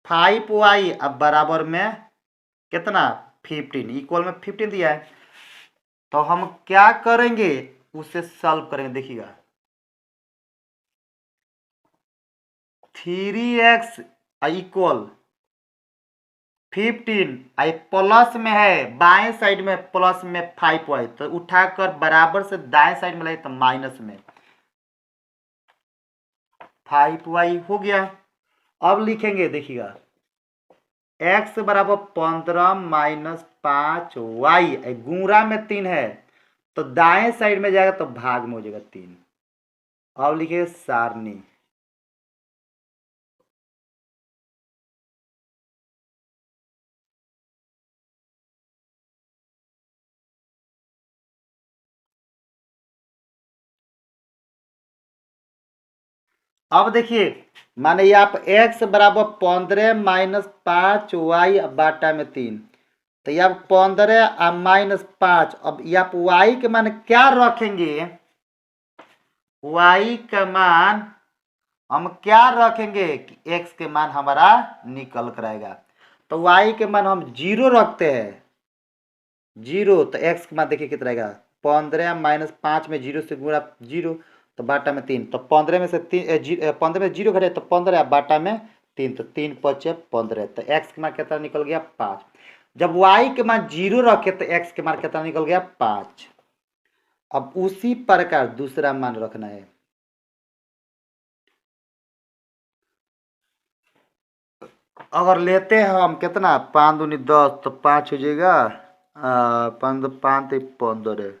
5y, अब बराबर में कितना 15, इक्वल में 15 दिया है। तो हम क्या करेंगे, उसे सॉल्व करेंगे। देखिएगा 3x इक्वल 15, आई प्लस में है, बाएं साइड में प्लस में 5y, तो उठाकर बराबर से दाएं साइड में लगे तो माइनस में 5y हो गया। अब लिखेंगे, देखिएगा x बराबर 15 माइनस 5y, गुणा में 3 है, तो दाएं साइड में जाएगा तो भाग में हो जाएगा 3। अब लिखिए सारणी, अब देखिए, माने ये आप x बराबर 15 माइनस 5 y बाटा में 3, तो ये आप 15 माइनस 5। अब ये आप y के मान क्या रखेंगे, y का मान हम क्या रखेंगे कि x के मान हमारा निकल कर आएगा। तो y के मान हम 0 रखते हैं, 0, तो x के मान देखिए कितना आएगा, 15 माइनस 5 में 0 से गुणा 0, तो बाटा में 3, तो 15 में से 15 में 0 घटे तो 15 बाटा में 3, तो 3 पचे 15, तो x के मान कितना निकल गया 5। जब y के मान 0 रखे तो x के मान कितना निकल गया 5। अब उसी प्रकार दूसरा मान रखना है। अगर लेते हैं हम कितना 5 दूनी 10, तो 5 हो जाएगा 5 15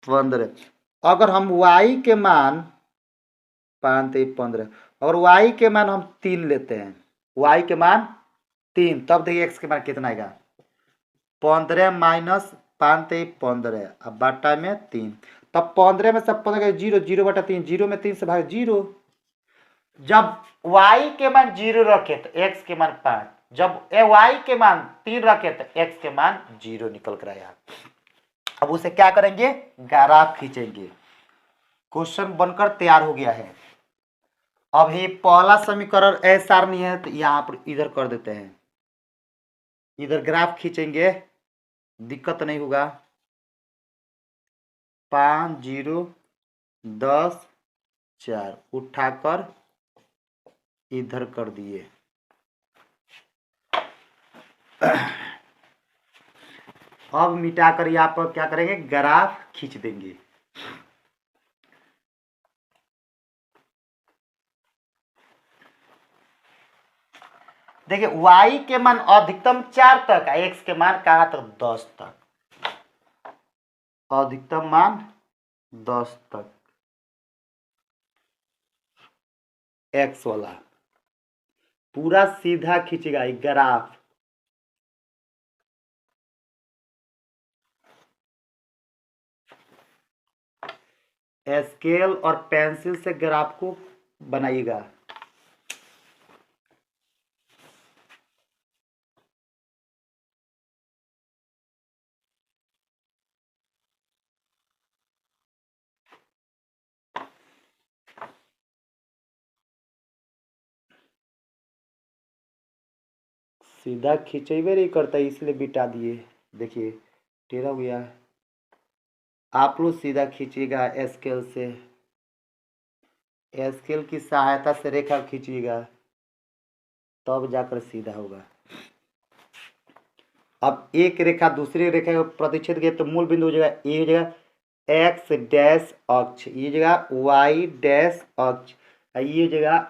15। अगर हम y के मान 5 15, और y के मान हम 3 लेते हैं, y के मान 3, तब देखिए x के मान कितना आएगा, 15 माइनस 5 15, अब बाटा में 3, तब 15 में से 15 0, 0 बटा 3, 0 में 3 से भाग 0। जब y के मान 0 रखे तो x के मान 5, जब y के मान 3 रखे तो x के मान 0 निकल कर आया। अब उसे क्या करेंगे, ग्राफ खींचेंगे। क्वेश्चन बनकर तैयार हो गया है। अब ये पहला समीकरण असारणी है, तो यहां पर इधर कर देते हैं, इधर ग्राफ खींचेंगे, दिक्कत नहीं होगा। 5 0 10 4 उठाकर इधर कर दिए। अब मिटाकर यहाँ पर क्या करेंगे, ग्राफ खींच देंगे। देखिए y के मान अधिकतम 4 तक, x के मान कहाँ तक 10 तक, अधिकतम मान 10 तक x वाला पूरा सीधा खींचेगा ग्राफ। स्केल और पेंसिल से ग्राफ को बनाइएगा। सीधा खींचेबे नहीं करता, इसलिए बिटा दिए। देखिए टेढ़ा हो गया। आप लोग सीधा खींचिएगा स्केल से, स्केल की सहायता से रेखा खींचिएगा, तब जाकर सीधा होगा। अब एक रेखा दूसरी रेखा को प्रतिच्छेद किया तो मूल बिंदु हो जाएगा, ये हो जाएगा एक्स डैश अक्ष, ये जगह वाई डैश अक्ष, ये जगह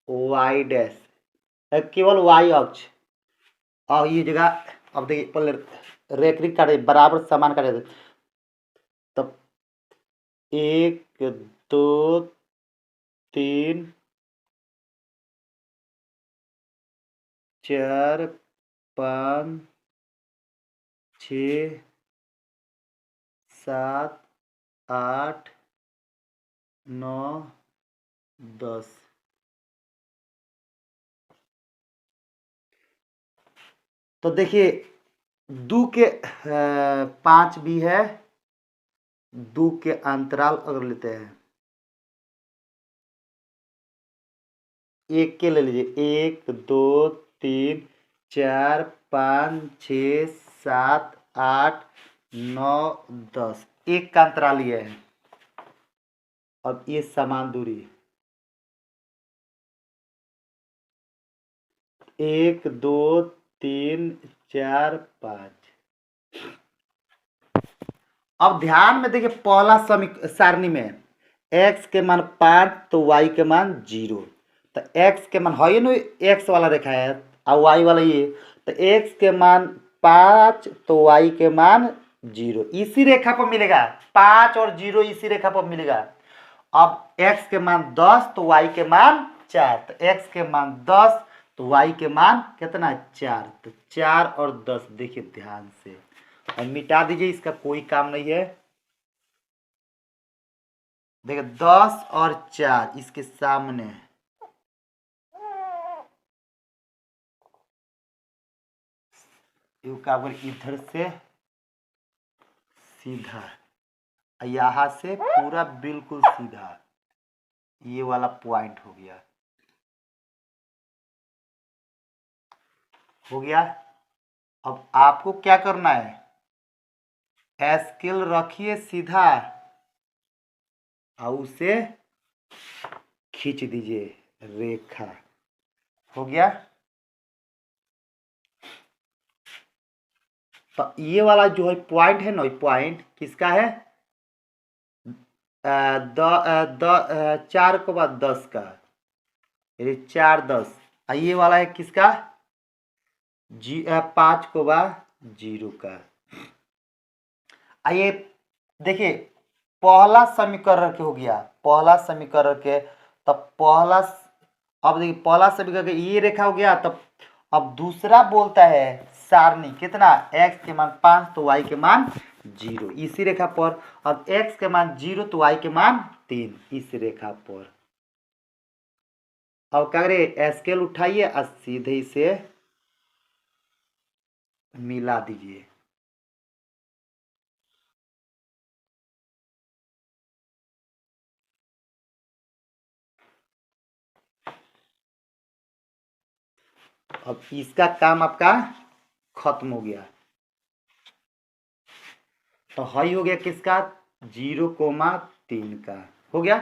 वाई डैश, केवल वाई अक्ष। और ये जगह अब देखिए पहले रेखा काटे बराबर समान काटे, तब 1 2 3 4 5 6 7 8 9 10। तो देखिए 2 के 5 भी है, 2 के अंतराल अगर लेते हैं, एक के ले लीजिए, 1 2 3 4 5 6 7 8 9 10, एक का अंतराल ये है। अब ये समान दूरी 1 2 3 4 5। अब ध्यान में देखिए पहला सारणी में x के मान 5 तो y के मान 0, तो x के मान है ना, x वाला रेखा है और y वाला ये, तो x के मान 5 तो y के मान 0, इसी रेखा पर मिलेगा, 5 और 0 इसी रेखा पर मिलेगा। अब x के मान 10 तो y के मान 4, तो x के मान 10 तो y के मान कितना 4, तो 4 और 10 देखिए ध्यान से, और मिटा दीजिए, इसका कोई काम नहीं है। देखिए 10 और 4 इसके सामने, इधर से सीधा, यहाँ से पूरा बिल्कुल सीधा, ये वाला पॉइंट हो गया। अब आपको क्या करना है, स्केल रखिए सीधा और उसे खींच दीजिए रेखा। हो गया। तो ये वाला जो है पॉइंट है ना, पॉइंट किसका है, 4 के बाद 10 का, 4 10। ये वाला है किसका, 5 के बाद 0 का। आइए देखिए, पहला समीकरण के हो गया, पहला समीकरण के, तब पहला, अब देखिए पहला समीकरण के ये रेखा हो गया। तब अब दूसरा बोलता है सारणी कितना, x के मान 5 तो y के मान 0, इसी रेखा पर। अब x के मान 0 तो y के मान 3, इस रेखा पर। अब क्या करें, स्केल उठाइए और सीधे इसे मिला दीजिए। अब इसका काम आपका खत्म हो गया। तो हाई हो गया किसका, 0,3 का हो गया।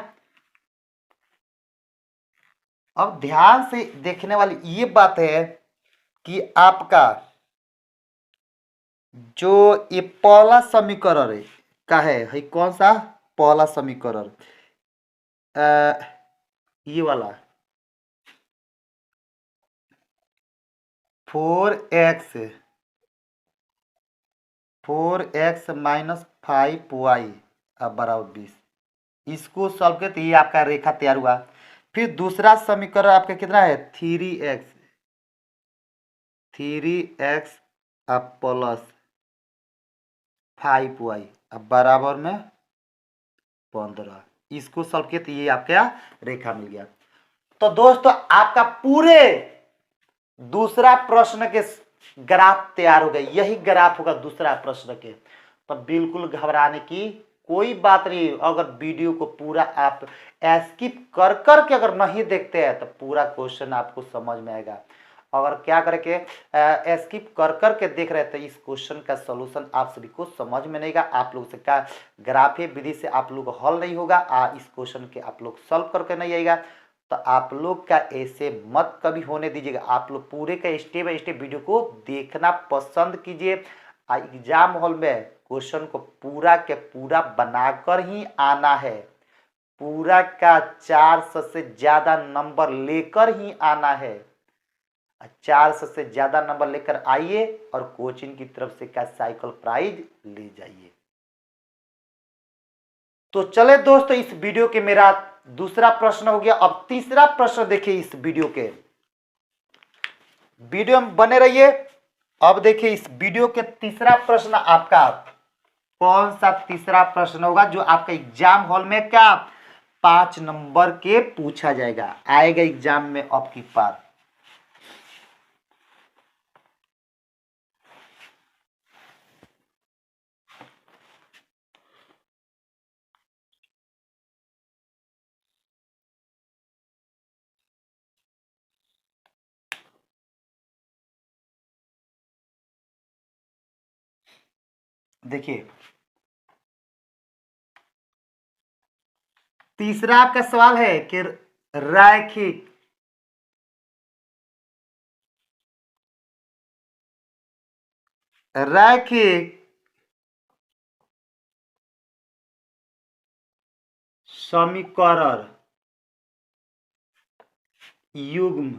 अब ध्यान से देखने वाली ये बात है कि आपका जो ये पहला समीकरण का है कौन सा, पहला समीकरण ये वाला 4x माइनस 5y बराबर 20, इसको सॉल्व किया तो ये आपका रेखा तैयार हुआ। फिर दूसरा समीकरण आपका कितना है, 3x प्लस 5y बराबर में 15, इसको सॉल्व किया तो ये आपका रेखा मिल गया। तो दोस्तों आपका पूरे दूसरा प्रश्न के ग्राफ तैयार हो गए, यही ग्राफ होगा दूसरा प्रश्न के। तो बिल्कुल घबराने की कोई बात नहीं। अगर वीडियो को पूरा आप स्किप कर कर के अगर नहीं देखते हैं तो पूरा क्वेश्चन आपको समझ में आएगा। अगर क्या करके स्किप कर कर के देख रहे थे, इस क्वेश्चन का सलूशन आप सभी को समझ में नहीं आएगा। आप लोग से क्या ग्राफीय विधि से आप लोग हल नहीं होगा, इस क्वेश्चन के आप लोग सॉल्व करके नहीं आएगा। तो आप लोग का ऐसे मत कभी होने दीजिएगा। आप लोग पूरे का स्टेप बाय स्टेप वीडियो को देखना पसंद कीजिए। एग्जाम हॉल में क्वेश्चन को पूरा के पूरा बनाकर ही आना है, पूरा का 400 से ज्यादा नंबर लेकर ही आना है। 400 से ज्यादा नंबर लेकर आइए और कोचिंग की तरफ से क्या साइकिल प्राइज ले जाइए। तो चले दोस्तों, इस वीडियो के मेरा दूसरा प्रश्न हो गया। अब तीसरा प्रश्न देखिए, इस वीडियो में बने रहिए। अब देखिए इस वीडियो के तीसरा प्रश्न आपका कौन सा तीसरा प्रश्न होगा जो आपका एग्जाम हॉल में क्या 5 नंबर के पूछा जाएगा, आएगा एग्जाम में आपकी बात। देखिए तीसरा आपका सवाल है कि रैखिक समीकरण युग्म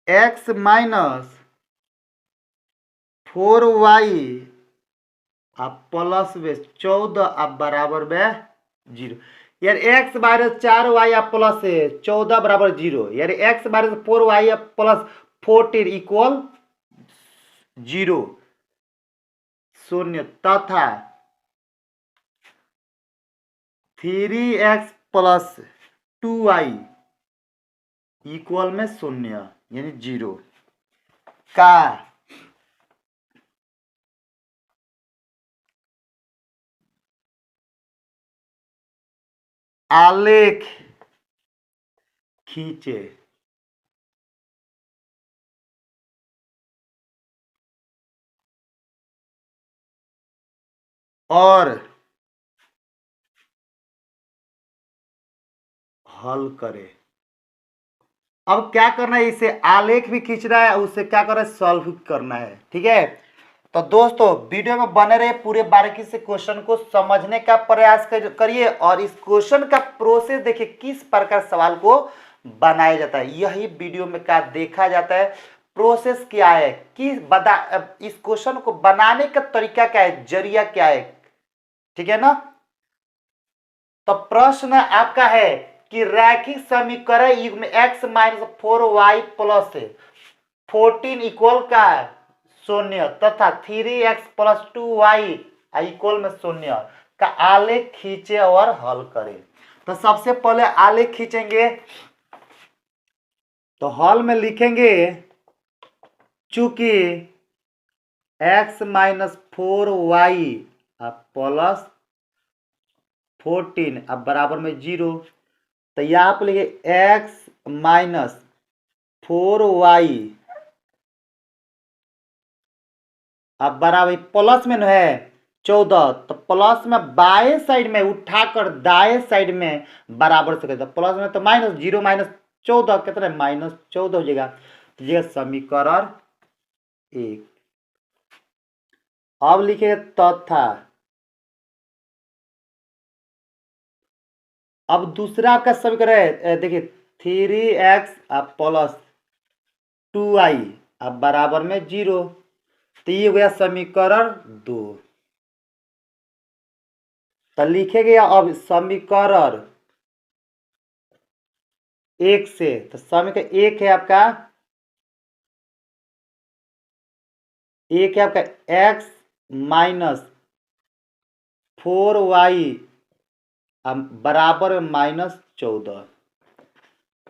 x माइनस 4y प्लस 14 बराबर में 0। यार x माइनस 4y प्लस 14 बराबर 0, यार x minus 4y plus 14 equal 0 शून्य तथा 3x प्लस 2y इक्वल में शून्य यानी 0 का आलेख खींचे। और हल करे। अब क्या करना है, इसे आलेख भी खींचना है, उससे क्या करना है, सॉल्व करना है। ठीक है, तो दोस्तों वीडियो में बने रहे, पूरे बारीकी से क्वेश्चन को समझने का प्रयास करिए और इस क्वेश्चन का प्रोसेस देखिए किस प्रकार सवाल को बनाया जाता है, यही वीडियो में क्या देखा जाता है, प्रोसेस क्या है, इस क्वेश्चन को बनाने का तरीका क्या है, जरिया क्या है। ठीक है ना। तो प्रश्न आपका है कि रैखिक समीकरण युग्म x minus 4y plus 14 equal का शून्य तथा 3x प्लस 2y इक्वल में शून्य का आलेख खींचे और हल करें। तो सबसे पहले आलेख खींचेंगे, तो हल में लिखेंगे चूंकि x माइनस 4y प्लस 14 अब बराबर में 0, तो यहाँ पे लिखे x माइनस 4y अब बराबर प्लस में है 14, तो प्लस में बाएं साइड में उठाकर दाएं साइड में बराबर से कहते, प्लस में तो माइनस 0 माइनस 14 कितना है, माइनस 14 हो जाएगा। तो ये समीकरण 1। अब लिखेगा तथा, अब दूसरा आपका समीकरण है देखिए 3x प्लस 2y अब बराबर में 0, तो ये हो गया समीकरण 2। तो लिखेंगे अब समीकरण 1 से, तो समीकरण 1 है आपका, x माइनस 4y बराबर में माइनस 14,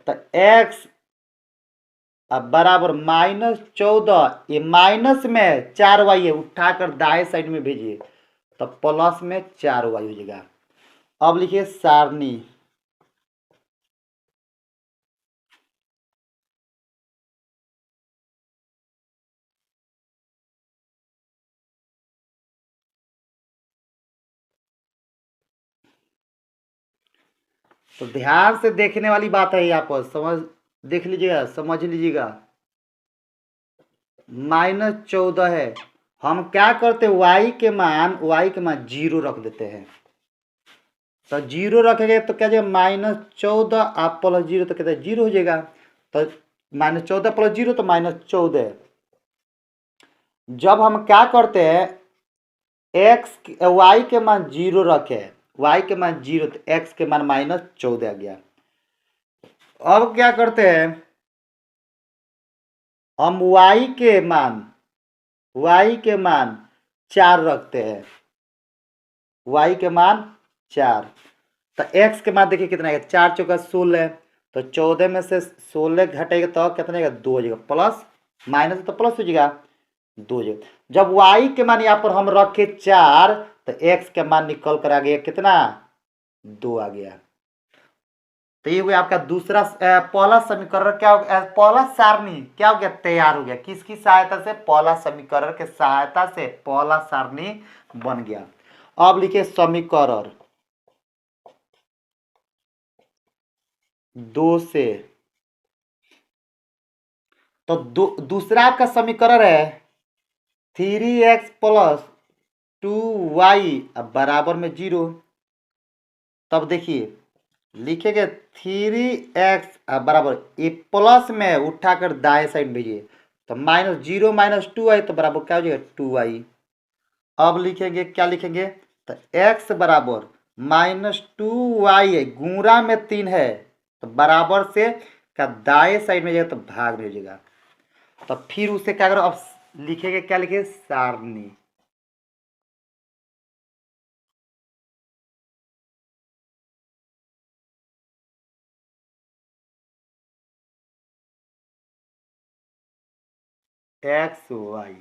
तो x अब बराबर माइनस 14, ये माइनस में 4y है, उठाकर दाएं साइड में भेजिए तो प्लस में 4y हो जाएगा। अब लिखिए सारणी, तो ध्यान से देखने वाली बात है, यहाँ पर देख लीजिएगा, समझ लीजिएगा। माइनस 14 है, हम क्या करते हैं, y के मान 0 रख देते हैं, तो 0 रखेंगे तो क्या जाएगा, माइनस 14 आप प्लस 0 तो कहते हैं 0 हो जाएगा, तो माइनस 14 प्लस 0 तो माइनस 14। जब हम क्या करते हैं y के मान 0 रखे, y के मान 0 तो x के मान माइनस 14 आ गया। अब क्या करते हैं, हम y के मान 4 रखते हैं, y के मान 4, तो x के मान देखिए कितना है, 4 चौका 16, तो 14 में से 16 घटेगा तो कितना आएगा, 2 हो जाएगा, प्लस माइनस तो प्लस हो जाएगा, 2 हो जाएगा। जब y के मान यहाँ पर हम रखे 4 तो x के मान निकल कर आ गया कितना, 2 आ गया। तो ये हुआ आपका दूसरा पहला समीकरण, क्या हो गया, पहला सारणी क्या हो गया, तैयार हो गया। किसकी सहायता से, पहला समीकरण के सहायता से पहला सारणी बन गया। अब लिखिए समीकरण 2 से, तो दूसरा आपका समीकरण है 3x प्लस 2y बराबर में 0, तब देखिए लिखेंगे 3x बराबर, ये प्लस में उठाकर दाएं साइड भेजिए तो माइनस 0 माइनस 2y तो बराबर क्या हो जाएगा, 2y। अब लिखेंगे क्या लिखेंगे, तो x बराबर माइनस 2y गुणा में 3 है तो बराबर से का दाएं साइड में जाएगा तो भाग में हो जाएगा। तो फिर उसे क्या करो, अब लिखेंगे क्या, लिखे सारणी। एक्स वाई,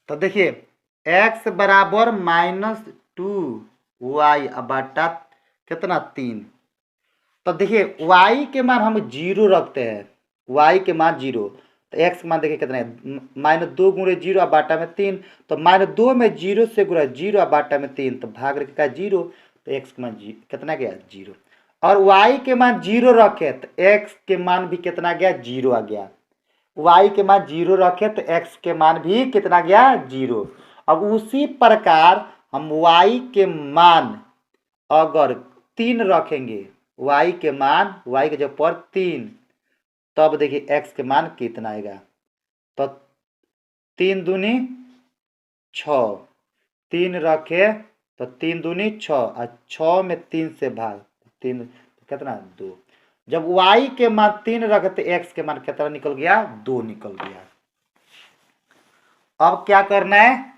तो देखिए x बराबर -2 y बटा कितना 3। तो देखिए y के मान हम 0 रखते हैं, y के मान 0, तो x के मान देखिए कितना है, -2 गुणे 0 बाटा में 3, तो -2 में 0 से गुणा 0 बाटा में 3, तो भाग रखेगा 0, तो x के मान कितना गया 0। और y के मान 0 रखे तो x के मान भी कितना गया 0 आ गया। y के मान 0 रखे तो x के मान भी कितना गया 0। अब उसी प्रकार हम y के मान अगर 3 रखेंगे, y के मान y के जब पर 3, तब देखिए x के मान कितना आएगा, तो 3 दूनी 6, 3 रखे तो 3 दूनी 6 और 6 में 3 से भाग 3 कितना 2। जब y के मान 3 रखे तो x के मान कितना निकल गया 2 निकल गया। अब क्या करना है,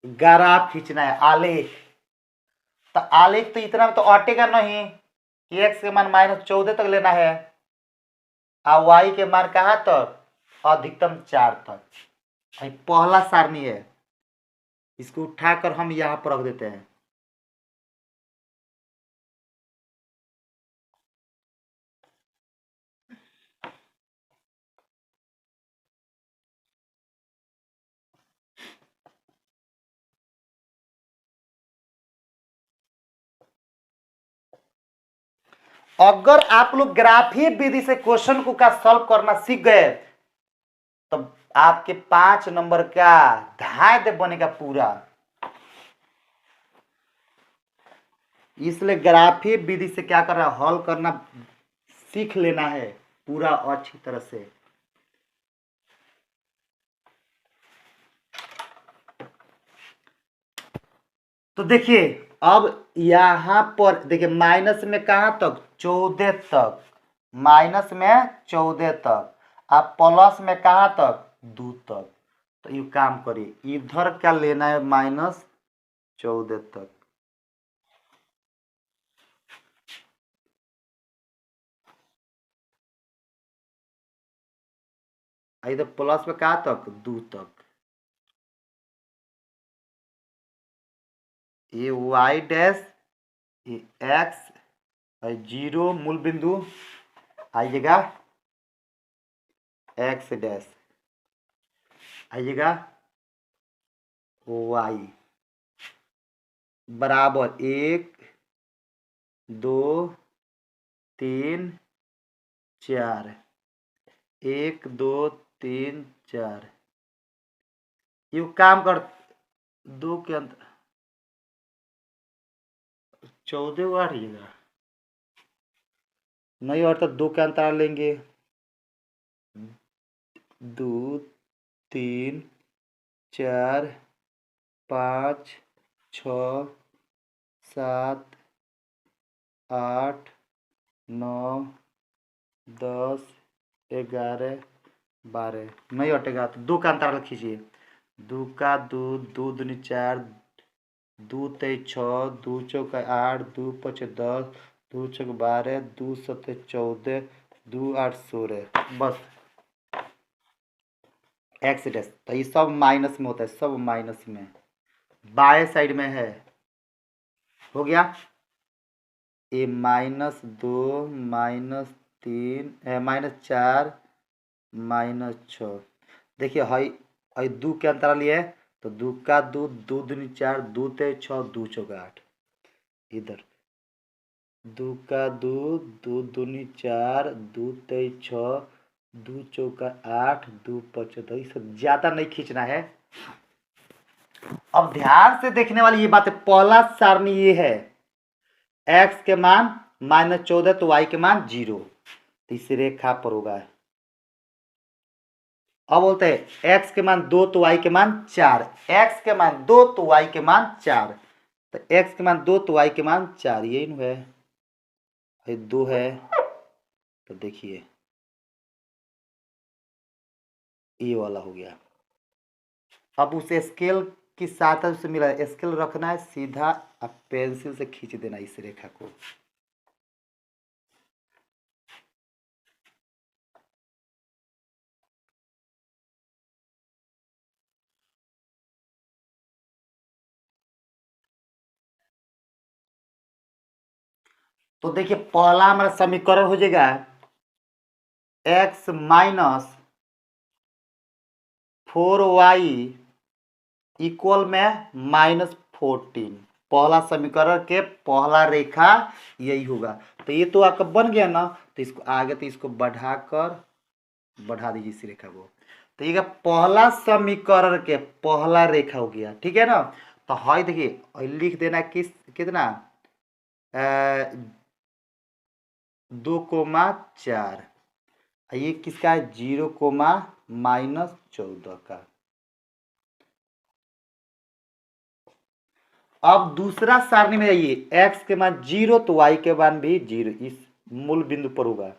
ग्राफ खींचना है, आलेख। तो आलेख तो इतना में तो अटेगा नहीं कि x के मान -14 तक लेना है और y के मान कहाँ तक, अधिकतम 4 तक। पहला सारणी है, इसको उठाकर हम यहां पर रख देते हैं। अगर आप लोग ग्राफीय विधि से क्वेश्चन को का सॉल्व करना सीख गए तो आपके 5 नंबर का धाय बनेगा पूरा। इसलिए ग्राफीय विधि से क्या करना, हल करना सीख लेना है पूरा अच्छी तरह से। तो देखिए अब यहां पर देखिए माइनस में कहां तक 14 तक, माइनस में 14 तक, आप प्लस में कहां तक 2 तक। तो ये काम करिए, इधर क्या लेना है -14 तक, इधर प्लस में कहां तक 2 तक। ये y डैश, ये x, 0 मूल बिंदु आइएगा, x डैश आइएगा, y बराबर 1 2 3 4, 1 2 3 4। ये काम कर 2 के अंतर 14 को हटिएगा नहीं, और तो 2 के अंतर लेंगे, 2 3 4 5 6 7 8 9 10 11 12 नहीं हटेगा तो 2 का अंतराल खींचिए, 2 का 2, 2 दूनी 4, 2 तेईस 6, 2 चौका 8, 2 पचे 10, 2 चौक 12, 2 सत्ते 14, 2 8 16। बस एक्स डैश, तो ये सब माइनस में होता है, सब माइनस में बाएं साइड में है, हो गया। ये -2 -3 -4 -6। देखिए हई 2 के अंतराल लिए तो 2 का 2, 2 दूनी 4, 2 तेईस 6, 2 चौका 8, इधर 2 का 2, 2 दूनी 4, 2 तेईस 6, 2 चौका 8, 2 पचे 10। ये सब ज्यादा नहीं खींचना है। अब ध्यान से देखने वाली ये बात है, पहला सारणी ये है, x के मान -14 तो y के मान 0, तो इस रेखा पर होगा। अब बोलते हैं x के मान 2 तो y के मान 4, x के मान 2 तो y के मान 4, तो x के मान 2 तो y के मान 4, यही है, ये 2 है। तो देखिए ये वाला हो गया। अब उसे स्केल की सहायता से मिला, स्केल रखना है सीधा, अब पेंसिल से खींच देना इस रेखा को। तो देखिए पहला हमारा समीकरण हो जाएगा x माइनस 4y इक्वल में -14। पहला समीकरण के पहला रेखा यही होगा। तो ये तो आपका बन गया ना, तो इसको आगे तो इसको बढ़ा दीजिए इस रेखा को। तो ये पहला समीकरण के पहला रेखा हो गया, ठीक है ना। तो है देखिए लिख देना किस कितना 2,4, ये किसका है 0,-14 का। अब दूसरा सारणी में जाइए, x के मान 0 तो y के मान भी 0 इस मूल बिंदु पर होगा।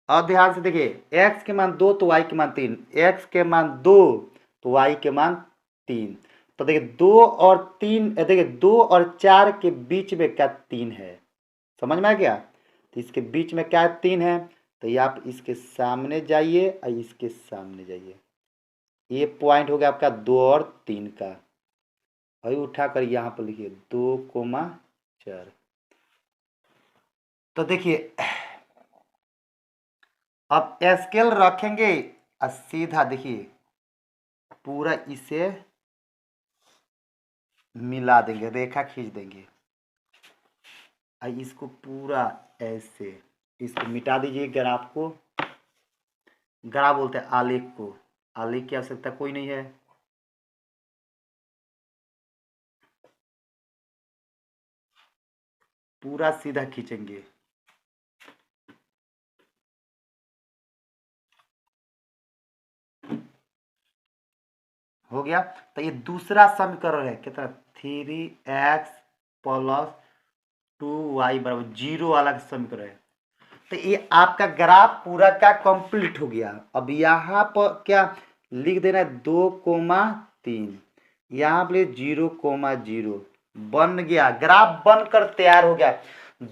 अब ध्यान से देखिए x के मान 2 तो y के मान 3, x के मान 2 तो y के मान 3। तो देखिए 2 और 3, देखिए 2 और 4 के बीच में क्या 3 है, समझ में आ गया। तो इसके बीच में क्या 3 है, तो ये आप इसके सामने जाइए और इसके सामने जाइए, ये पॉइंट हो गया आपका 2 और 3 का। वही उठा कर यहाँ पर लिखिए 2,4। तो देखिए अब स्केल रखेंगे और सीधा देखिए पूरा इसे मिला देंगे, रेखा खींच देंगे और इसको पूरा ऐसे इसको मिटा दीजिए। ग्राफ को, ग्राफ बोलते हैं आलेख को, आलेख की आवश्यकता कोई नहीं है। पूरा सीधा खींचेंगे। हो गया। तो ये दूसरा समीकरण है कितना 3x + 2y = 0 वाला समीकरण है। तो ये आपका ग्राफ पूरा का कंप्लीट हो गया। अब यहाँ पर क्या लिख देना है 2,3, यहाँ पर 0,0 बन गया, ग्राफ बनकर तैयार हो गया।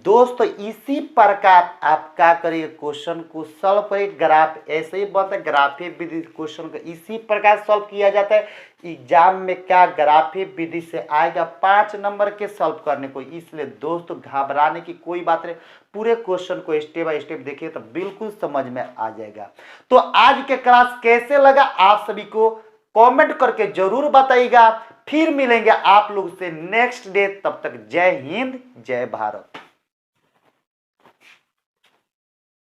दोस्तों इसी प्रकार आप क्या करिए क्वेश्चन को सॉल्व करिए। ग्राफ ऐसे ही बनता है, ग्राफीय विधि क्वेश्चन को इसी प्रकार सॉल्व किया जाता है। एग्जाम में क्या ग्राफीय विधि से आएगा 5 नंबर के सॉल्व करने को। इसलिए दोस्तों घबराने की कोई बात नहीं, पूरे क्वेश्चन को स्टेप बाय स्टेप देखिए तो बिल्कुल समझ में आ जाएगा। तो आज के क्लास कैसे लगा आप सभी को कमेंट करके जरूर बताइएगा। फिर मिलेंगे आप लोग से नेक्स्ट डे, तब तक जय हिंद जय भारत।